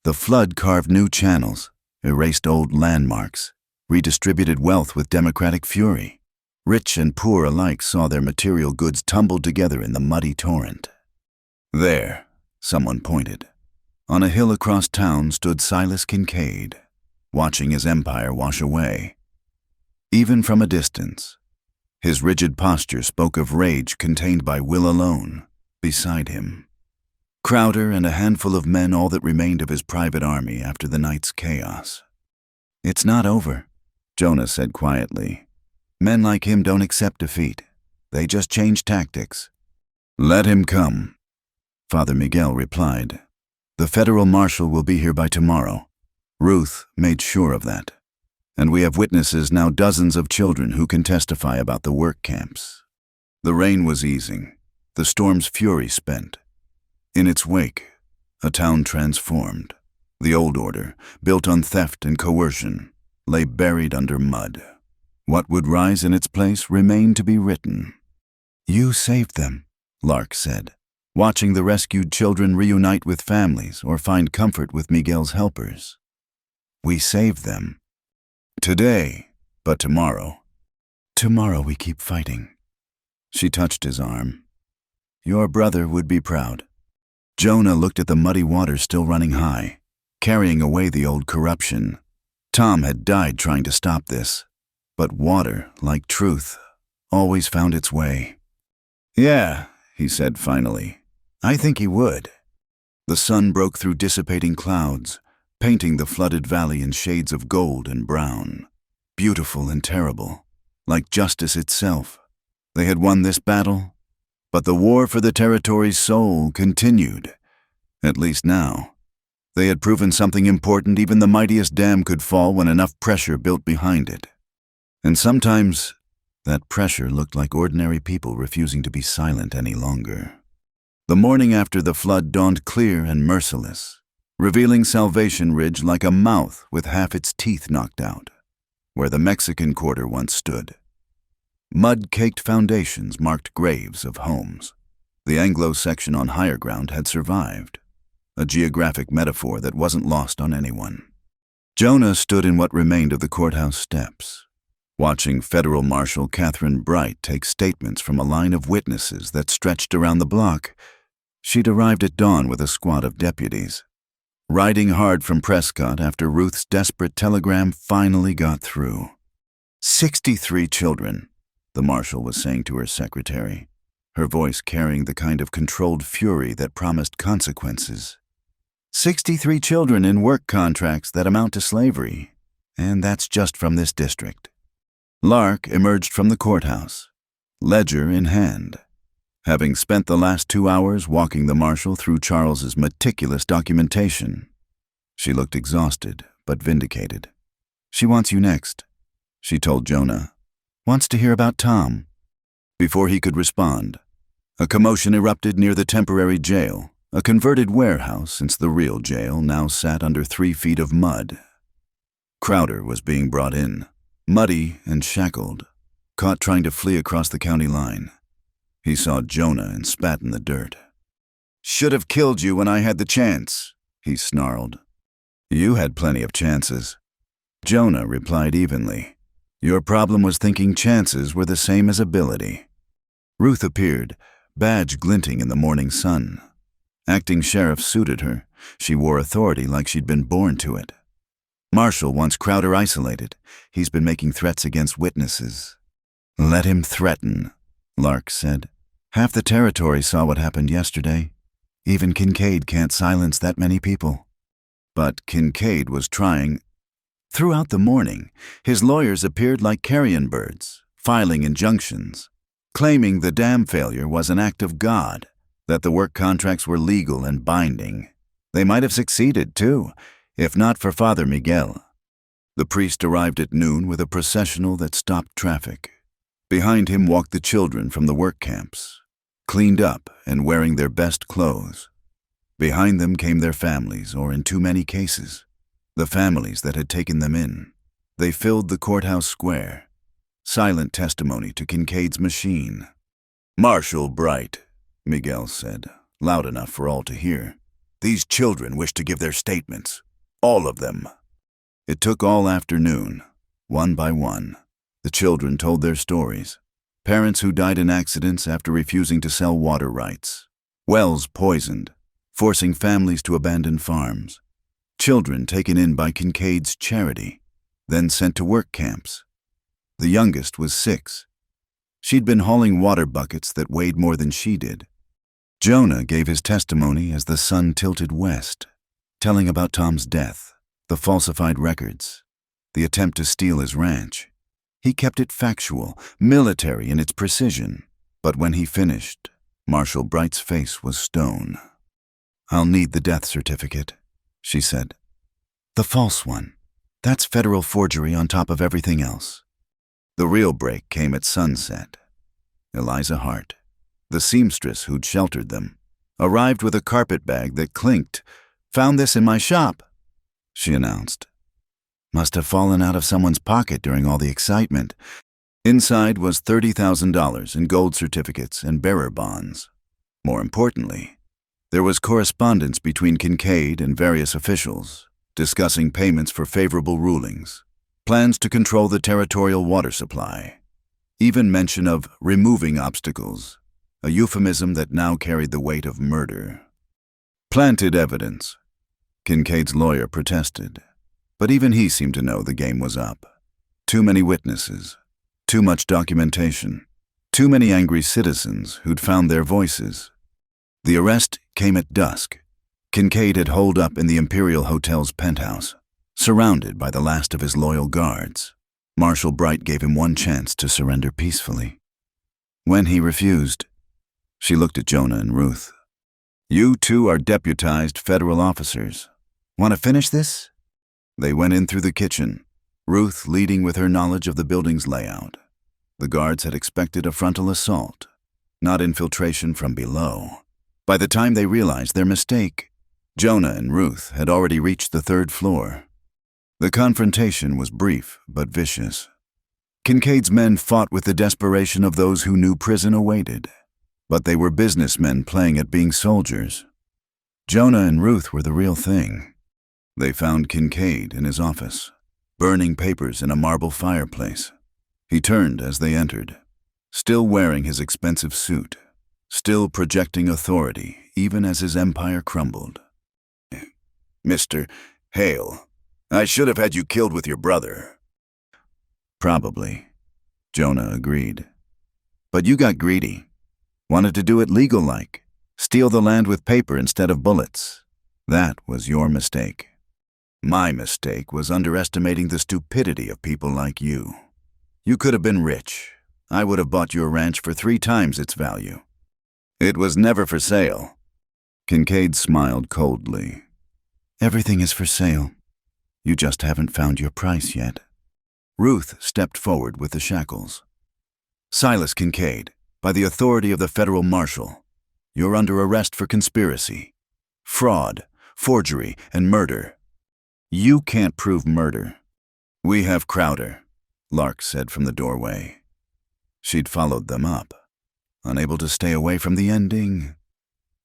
The flood carved new channels, erased old landmarks, redistributed wealth with democratic fury. Rich and poor alike saw their material goods tumbled together in the muddy torrent. There, someone pointed. On a hill across town stood Silas Quenched, watching his empire wash away. Even from a distance, his rigid posture spoke of rage contained by will alone. Beside him, Crowder and a handful of men, all that remained of his private army after the night's chaos. "It's not over," Jonah said quietly. "Men like him don't accept defeat. They just change tactics." "Let him come," Father Miguel replied. "The federal marshal will be here by tomorrow." Ruth made sure of that. "And we have witnesses now, dozens of children who can testify about the work camps." The rain was easing, the storm's fury spent. In its wake, a town transformed. The old order, built on theft and coercion, lay buried under mud. What would rise in its place remained to be written. "You saved them," Lark said, watching the rescued children reunite with families or find comfort with Miguel's helpers. "We saved them. Today, but tomorrow. Tomorrow we keep fighting." She touched his arm. "Your brother would be proud." Jonah looked at the muddy water still running high, carrying away the old corruption. Tom had died trying to stop this, but water, like truth, always found its way. "Yeah," he said finally. "I think he would." The sun broke through dissipating clouds, painting the flooded valley in shades of gold and brown. Beautiful and terrible, like justice itself. They had won this battle, but the war for the territory's soul continued. At least now. They had proven something important. Even the mightiest dam could fall when enough pressure built behind it. And sometimes that pressure looked like ordinary people refusing to be silent any longer. The morning after the flood dawned clear and merciless, revealing Salvation Ridge like a mouth with half its teeth knocked out, where the Mexican quarter once stood. Mud-caked foundations marked graves of homes. The Anglo section on higher ground had survived, a geographic metaphor that wasn't lost on anyone. Jonah stood in what remained of the courthouse steps, watching Federal Marshal Catherine Bright take statements from a line of witnesses that stretched around the block. She'd arrived at dawn with a squad of deputies, riding hard from Prescott after Ruth's desperate telegram finally got through. 63 children, the marshal was saying to her secretary, her voice carrying the kind of controlled fury that promised consequences. 63 children in work contracts that amount to slavery, and that's just from this district. Lark emerged from the courthouse, ledger in hand, having spent the last 2 hours walking the marshal through Charles's meticulous documentation. She looked exhausted, but vindicated. "She wants you next," she told Jonah. "Wants to hear about Tom." Before he could respond, a commotion erupted near the temporary jail, a converted warehouse since the real jail now sat under 3 feet of mud. Crowder was being brought in, muddy and shackled, caught trying to flee across the county line. He saw Jonah and spat in the dirt. "Should have killed you when I had the chance," he snarled. "You had plenty of chances." Jonah replied evenly. "Your problem was thinking chances were the same as ability." Ruth appeared, badge glinting in the morning sun. Acting sheriff suited her. She wore authority like she'd been born to it. Marshall wants Crowder isolated. He's been making threats against witnesses. "Let him threaten," Lark said. "Half the territory saw what happened yesterday. Even Quenched can't silence that many people." But Quenched was trying. Throughout the morning, his lawyers appeared like carrion birds, filing injunctions, claiming the dam failure was an act of God, that the work contracts were legal and binding. They might have succeeded, too, if not for Father Miguel. The priest arrived at noon with a processional that stopped traffic. Behind him walked the children from the work camps, cleaned up and wearing their best clothes. Behind them came their families, or in too many cases, the families that had taken them in. They filled the courthouse square, silent testimony to Quenched's machine. "Marshal Bright," Miguel said, loud enough for all to hear. "These children wish to give their statements. All of them." It took all afternoon. One by one, the children told their stories. Parents who died in accidents after refusing to sell water rights. Wells poisoned, forcing families to abandon farms. Children taken in by Quenched's charity, then sent to work camps. The youngest was 6. She'd been hauling water buckets that weighed more than she did. Jonah gave his testimony as the sun tilted west, telling about Tom's death, the falsified records, the attempt to steal his ranch. He kept it factual, military in its precision. But when he finished, Marshal Bright's face was stone. "I'll need the death certificate," she said. "The false one. That's federal forgery on top of everything else." The real break came at sunset. Eliza Hart, the seamstress who'd sheltered them, arrived with a carpet bag that clinked. "Found this in my shop," she announced. Must have fallen out of someone's pocket during all the excitement. Inside was $30,000 in gold certificates and bearer bonds. More importantly, there was correspondence between Quenched and various officials, discussing payments for favorable rulings, plans to control the territorial water supply, even mention of removing obstacles, a euphemism that now carried the weight of murder. Planted evidence. Quenched's lawyer protested, but even he seemed to know the game was up. Too many witnesses, too much documentation, too many angry citizens who'd found their voices. The arrest came at dusk. Quenched had holed up in the Imperial Hotel's penthouse, surrounded by the last of his loyal guards. Marshal Bright gave him one chance to surrender peacefully. When he refused, she looked at Jonah and Ruth. "You two are deputized federal officers. Want to finish this?" They went in through the kitchen, Ruth leading with her knowledge of the building's layout. The guards had expected a frontal assault, not infiltration from below. By the time they realized their mistake, Jonah and Ruth had already reached the 3rd floor. The confrontation was brief but vicious. Quenched's men fought with the desperation of those who knew prison awaited, but they were businessmen playing at being soldiers. Jonah and Ruth were the real thing. They found Quenched in his office, burning papers in a marble fireplace. He turned as they entered, still wearing his expensive suit, still projecting authority even as his empire crumbled. "Mr. Hale, I should have had you killed with your brother." "Probably," Jonah agreed. "But you got greedy. Wanted to do it legal-like, steal the land with paper instead of bullets. That was your mistake. My mistake was underestimating the stupidity of people like you. You could have been rich. I would have bought your ranch for 3 times its value. It was never for sale." Quenched smiled coldly. "Everything is for sale. You just haven't found your price yet." Ruth stepped forward with the shackles. "Silas Quenched, by the authority of the federal marshal, you're under arrest for conspiracy. fraud, forgery, and murder. You can't prove murder. We have Crowder, Lark said from the doorway. She'd followed them up, unable to stay away from the ending.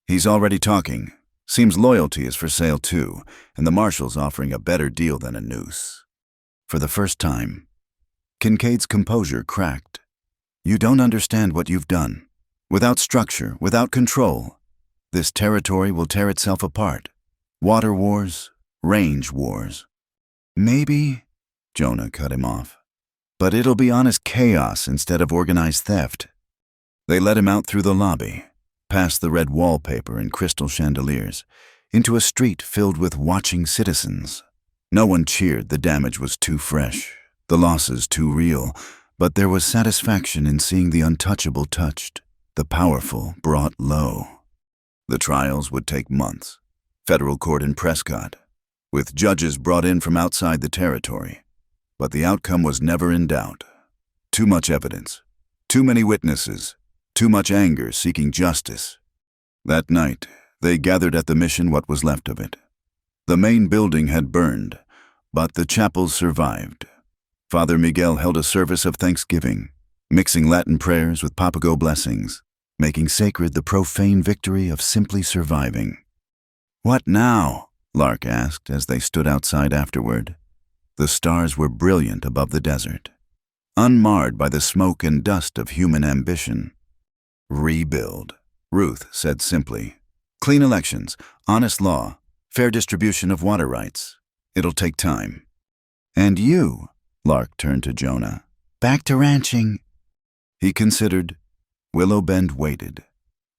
He's already talking. Seems loyalty is for sale too, and the marshal's offering a better deal than a noose. For the first time, Kincaid's composure cracked. You don't understand what you've done. Without structure, without control, this territory will tear itself apart. Water wars, range wars. Maybe, Jonah cut him off, but it'll be honest chaos instead of organized theft. They led him out through the lobby, past the red wallpaper and crystal chandeliers, into a street filled with watching citizens. No one cheered. The damage was too fresh, the losses too real, but there was satisfaction in seeing the untouchable touched, the powerful brought low. The trials would take months. Federal court in Prescott, with judges brought in from outside the territory. But the outcome was never in doubt. Too much evidence, too many witnesses, too much anger seeking justice. That night, they gathered at the mission, what was left of it. The main building had burned, but the chapel survived. Father Miguel held a service of thanksgiving, mixing Latin prayers with Papago blessings, making sacred the profane victory of simply surviving. What now? Lark asked as they stood outside afterward. The stars were brilliant above the desert, unmarred by the smoke and dust of human ambition. Rebuild, Ruth said simply. Clean elections, honest law, fair distribution of water rights. It'll take time. And you, Lark turned to Jonah. Back to ranching. He considered. Willow Bend waited.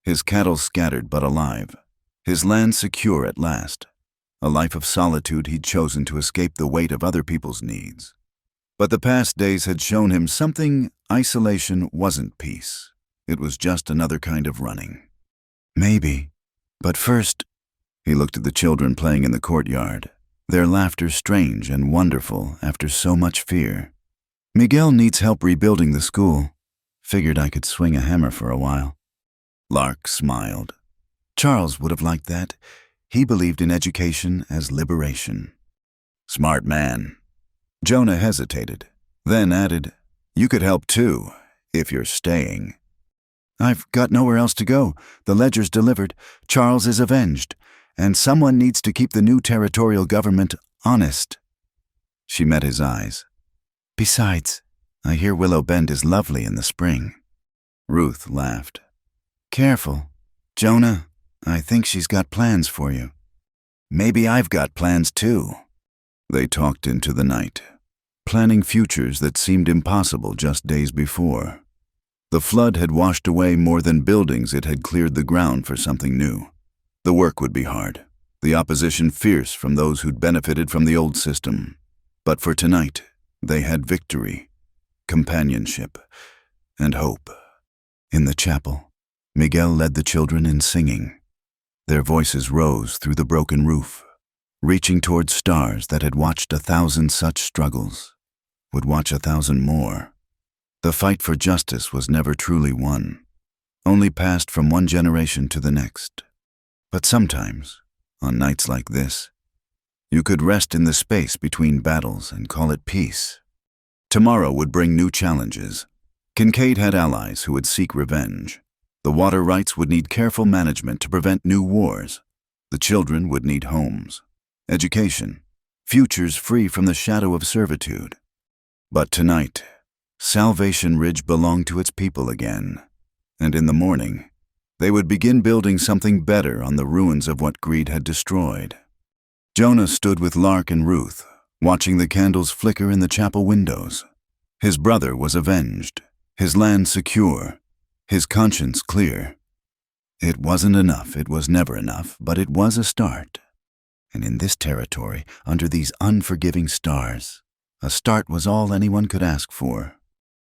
His cattle scattered but alive. His land secure at last. A life of solitude he'd chosen to escape the weight of other people's needs. But the past days had shown him something. Isolation wasn't peace. It was just another kind of running. Maybe. But first, he looked at the children playing in the courtyard, their laughter strange and wonderful after so much fear. Miguel needs help rebuilding the school. Figured I could swing a hammer for a while. Lark smiled. Charles would have liked that. He believed in education as liberation. Smart man. Jonah hesitated, then added, You could help too, if you're staying. I've got nowhere else to go. The ledger's delivered. Charles is avenged. And someone needs to keep the new territorial government honest. She met his eyes. Besides, I hear Willow Bend is lovely in the spring. Ruth laughed. Careful. Jonah, I think she's got plans for you. Maybe I've got plans too. They talked into the night, planning futures that seemed impossible just days before. The flood had washed away more than buildings. It had cleared the ground for something new. The work would be hard, the opposition fierce from those who'd benefited from the old system. But for tonight, they had victory, companionship, and hope. In the chapel, Miguel led the children in singing. Their voices rose through the broken roof, reaching toward stars that had watched 1,000 such struggles, would watch 1,000 more. The fight for justice was never truly won, only passed from one generation to the next. But sometimes, on nights like this, you could rest in the space between battles and call it peace. Tomorrow would bring new challenges. Kincaid had allies who would seek revenge. The water rights would need careful management to prevent new wars. The children would need homes, education, futures free from the shadow of servitude. But tonight, Salvation Ridge belonged to its people again, and in the morning, they would begin building something better on the ruins of what greed had destroyed. Jonah stood with Lark and Ruth, watching the candles flicker in the chapel windows. His brother was avenged, his land secure, his conscience clear. It wasn't enough, it was never enough, but it was a start. And in this territory, under these unforgiving stars, a start was all anyone could ask for.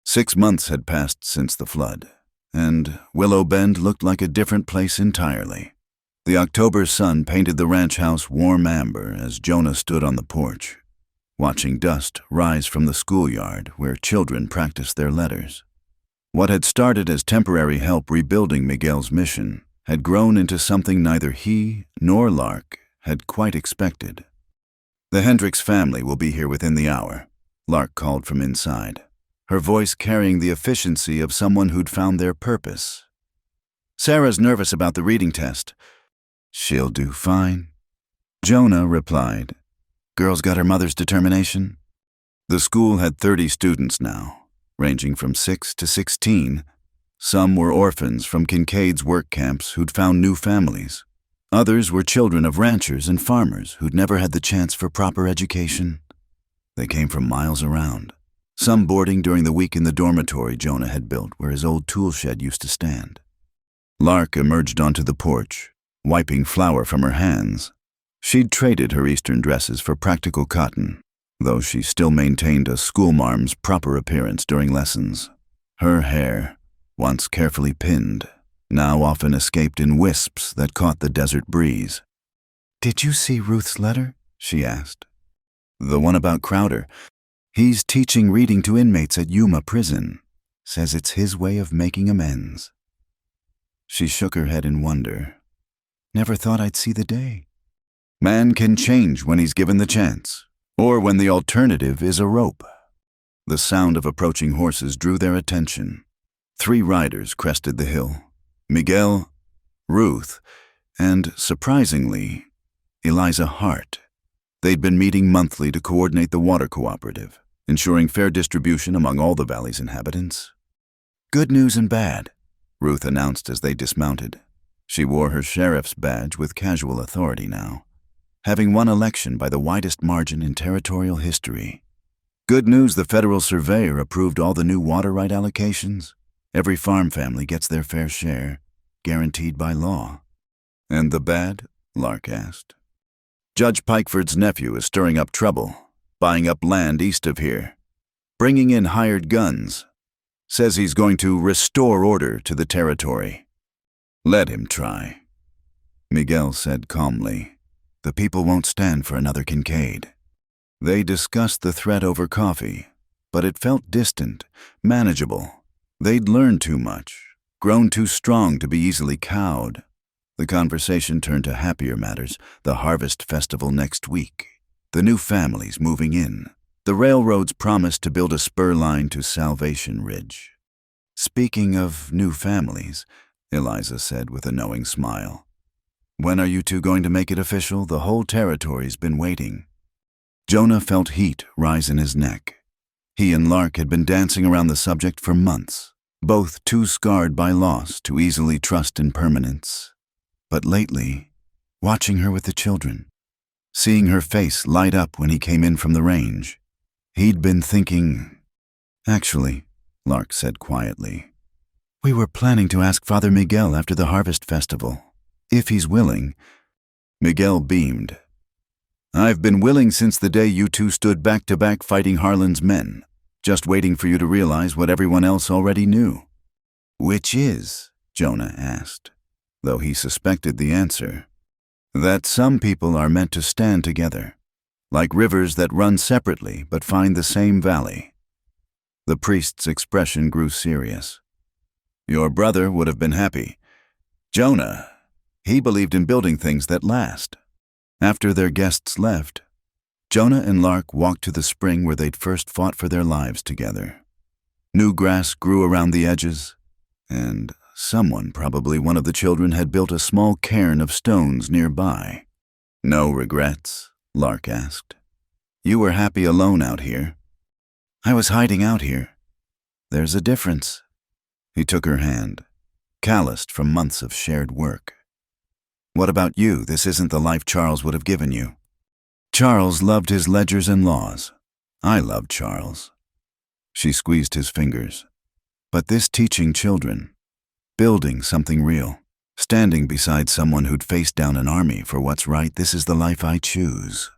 6 months had passed since the flood, and Willow Bend looked like a different place entirely. The October sun painted the ranch house warm amber as Jonah stood on the porch, watching dust rise from the schoolyard where children practiced their letters. What had started as temporary help rebuilding Miguel's mission had grown into something neither he nor Lark had quite expected. "The Hendricks family will be here within the hour," Lark called from inside, her voice carrying the efficiency of someone who'd found their purpose. "Sarah's nervous about the reading test." "She'll do fine," Jonah replied. "Girl's got her mother's determination." The school had 30 students now, ranging from 6 to 16. Some were orphans from Quenched's work camps who'd found new families. Others were children of ranchers and farmers who'd never had the chance for proper education. They came from miles around, some boarding during the week in the dormitory Jonah had built where his old tool shed used to stand. Lark emerged onto the porch, wiping flour from her hands. She'd traded her Eastern dresses for practical cotton, though she still maintained a schoolmarm's proper appearance during lessons. Her hair, once carefully pinned, now often escaped in wisps that caught the desert breeze. "Did you see Ruth's letter?" she asked. "The one about Crowder. He's teaching reading to inmates at Yuma prison. Says it's his way of making amends." She shook her head in wonder. "Never thought I'd see the day." Man can change when he's given the chance, or when the alternative is a rope. The sound of approaching horses drew their attention. 3 riders crested the hill: Miguel, Ruth, and, surprisingly, Eliza Hart. They'd been meeting monthly to coordinate the water cooperative, ensuring fair distribution among all the valley's inhabitants. "Good news and bad," Ruth announced as they dismounted. She wore her sheriff's badge with casual authority now, having won election by the widest margin in territorial history. "Good news, the federal surveyor approved all the new water right allocations. Every farm family gets their fair share, guaranteed by law." "And the bad?" Lark asked. "Judge Pikeford's nephew is stirring up trouble, buying up land east of here, bringing in hired guns. Says he's going to restore order to the territory." "Let him try," Miguel said calmly. "The people won't stand for another Quenched." They discussed the threat over coffee, but it felt distant, manageable. They'd learned too much, grown too strong to be easily cowed. The conversation turned to happier matters: the harvest festival next week, the new families moving in, the railroad's promise to build a spur line to Salvation Ridge. "Speaking of new families," Eliza said with a knowing smile, "when are you two going to make it official? The whole territory's been waiting." Jonah felt heat rise in his neck. He and Lark had been dancing around the subject for months, both too scarred by loss to easily trust in permanence. But lately, watching her with the children, seeing her face light up when he came in from the range, he'd been thinking. "Actually," Lark said quietly, "we were planning to ask Father Miguel after the harvest festival, if he's willing." Miguel beamed. "I've been willing since the day you two stood back to back fighting Harlan's men, just waiting for you to realize what everyone else already knew." "Which is?" Jonah asked, though he suspected the answer. "That some people are meant to stand together, like rivers that run separately but find the same valley." The priest's expression grew serious. "Your brother would have been happy. Jonah, he believed in building things that last." After their guests left, Jonah and Lark walked to the spring where they'd first fought for their lives together. New grass grew around the edges, and someone, probably one of the children, had built a small cairn of stones nearby. "No regrets?" Lark asked. "You were happy alone out here." "I was hiding out here. There's a difference." He took her hand, calloused from months of shared work. "What about you? This isn't the life Charles would have given you." "Charles loved his ledgers and laws. I loved Charles." She squeezed his fingers. "But this teaching children, building something real, standing beside someone who'd faced down an army for what's right, this is the life I choose."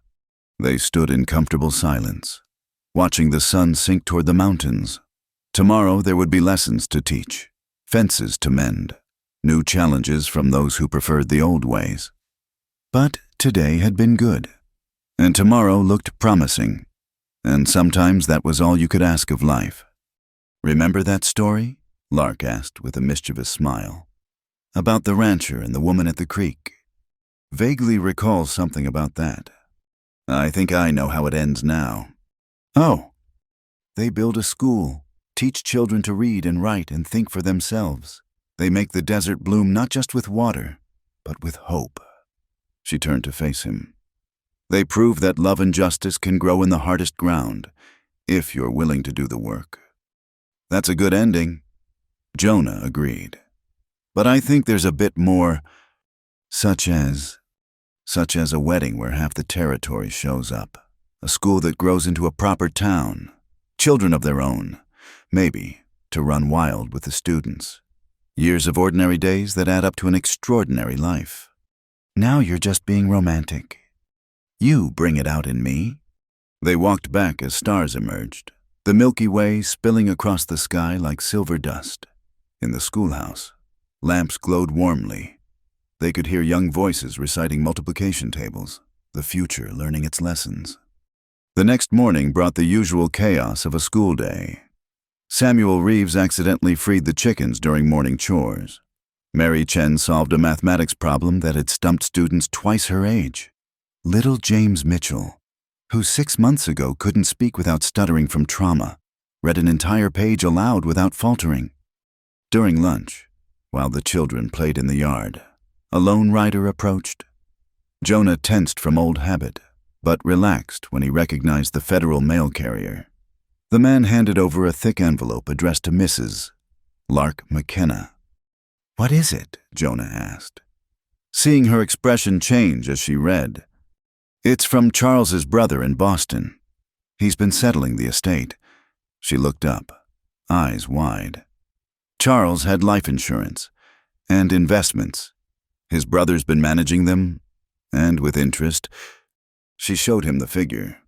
They stood in comfortable silence, watching the sun sink toward the mountains. Tomorrow there would be lessons to teach, fences to mend, new challenges from those who preferred the old ways. But today had been good, and tomorrow looked promising, and sometimes that was all you could ask of life. "Remember that story?" Lark asked with a mischievous smile. About the rancher and the woman at the creek. Vaguely recalls something about that. I think I know how it ends now. Oh, they build a school, teach children to read and write and think for themselves. They make the desert bloom not just with water, but with hope. She turned to face him. They prove that love and justice can grow in the hardest ground, if you're willing to do the work. That's a good ending, Jonah agreed. But I think there's a bit more, such as a wedding where half the territory shows up, a school that grows into a proper town, children of their own, maybe, to run wild with the students. Years of ordinary days that add up to an extraordinary life. Now you're just being romantic. You bring it out in me. They walked back as stars emerged, the Milky Way spilling across the sky like silver dust. In the schoolhouse, lamps glowed warmly. They could hear young voices reciting multiplication tables, the future learning its lessons. The next morning brought the usual chaos of a school day. Samuel Reeves accidentally freed the chickens during morning chores. Mary Chen solved a mathematics problem that had stumped students twice her age. Little James Mitchell, who 6 months ago couldn't speak without stuttering from trauma, read an entire page aloud without faltering. During lunch, while the children played in the yard, a lone rider approached. Jonah tensed from old habit, but relaxed when he recognized the federal mail carrier. The man handed over a thick envelope addressed to Mrs. Lark McKenna. "What is it?" Jonah asked, seeing her expression change as she read. "It's from Charles's brother in Boston. He's been settling the estate." She looked up, eyes wide. Charles had life insurance and investments. His brother's been managing them, and with interest. She showed him the figure.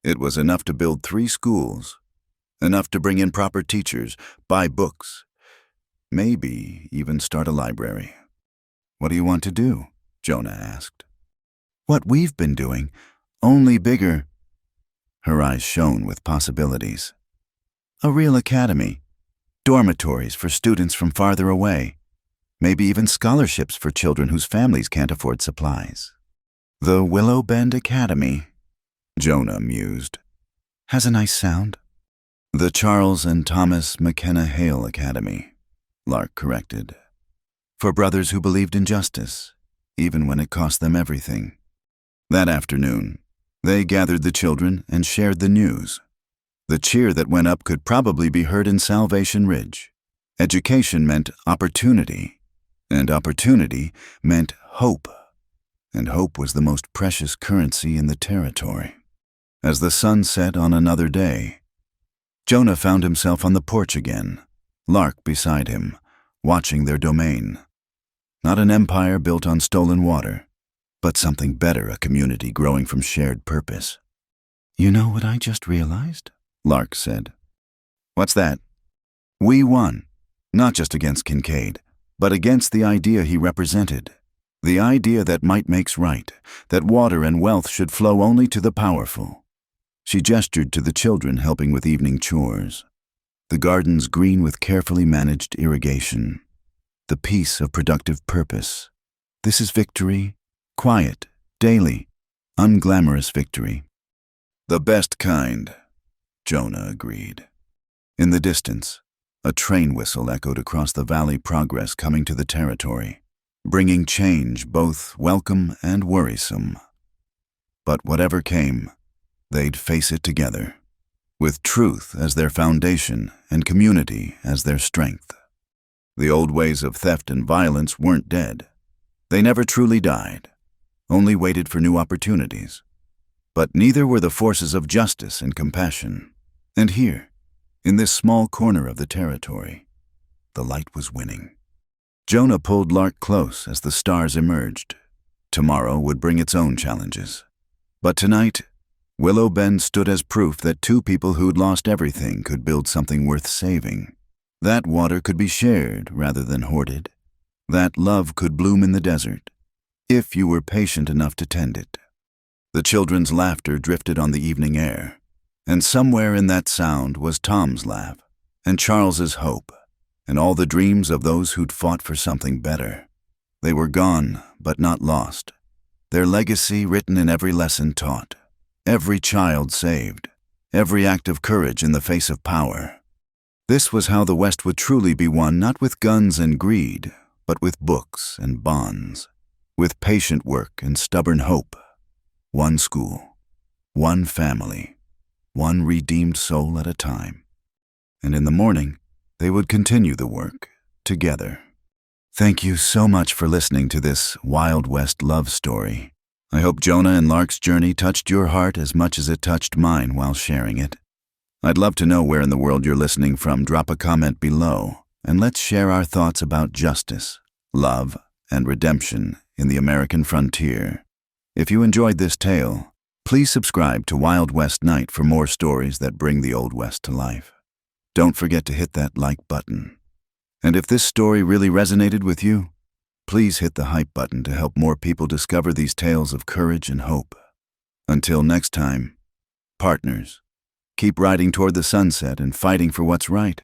It was enough to build 3 schools, enough to bring in proper teachers, buy books, maybe even start a library. "What do you want to do?" Jonah asked. "What we've been doing, only bigger." Her eyes shone with possibilities. "A real academy, dormitories for students from farther away, maybe even scholarships for children whose families can't afford supplies." "The Willow Bend Academy," Jonah mused. "Has a nice sound." "The Charles and Thomas McKenna Hale Academy," Lark corrected. "For brothers who believed in justice, even when it cost them everything." That afternoon, they gathered the children and shared the news. The cheer that went up could probably be heard in Salvation Ridge. Education meant opportunity, and opportunity meant hope. And hope was the most precious currency in the territory. As the sun set on another day, Jonah found himself on the porch again, Lark beside him, watching their domain. Not an empire built on stolen water, but something better, a community growing from shared purpose. "You know what I just realized?" Lark said. "What's that?" "We won, not just against Kincaid, but against the idea he represented. The idea that might makes right, that water and wealth should flow only to the powerful." She gestured to the children helping with evening chores. The gardens green with carefully managed irrigation. The peace of productive purpose. This is victory, quiet, daily, unglamorous victory. "The best kind," Jonah agreed. In the distance, a train whistle echoed across the valley, progress coming to the territory, bringing change both welcome and worrisome. But whatever came, they'd face it together, with truth as their foundation and community as their strength. The old ways of theft and violence weren't dead. They never truly died, only waited for new opportunities. But neither were the forces of justice and compassion. And here, in this small corner of the territory, the light was winning. Jonah pulled Lark close as the stars emerged. Tomorrow would bring its own challenges. But tonight, Willow Bend stood as proof that 2 people who'd lost everything could build something worth saving. That water could be shared rather than hoarded. That love could bloom in the desert, if you were patient enough to tend it. The children's laughter drifted on the evening air, and somewhere in that sound was Tom's laugh, and Charles's hope, and all the dreams of those who'd fought for something better. They were gone, but not lost. Their legacy written in every lesson taught, every child saved, every act of courage in the face of power. This was how the West would truly be won, not with guns and greed, but with books and bonds, with patient work and stubborn hope. One school, one family, one redeemed soul at a time. And in the morning, they would continue the work together. Thank you so much for listening to this Wild West love story. I hope Jonah and Lark's journey touched your heart as much as it touched mine while sharing it. I'd love to know where in the world you're listening from. Drop a comment below, and let's share our thoughts about justice, love, and redemption in the American frontier. If you enjoyed this tale, please subscribe to Wild West Night for more stories that bring the Old West to life. Don't forget to hit that like button. And if this story really resonated with you, please hit the hype button to help more people discover these tales of courage and hope. Until next time, partners, keep riding toward the sunset and fighting for what's right.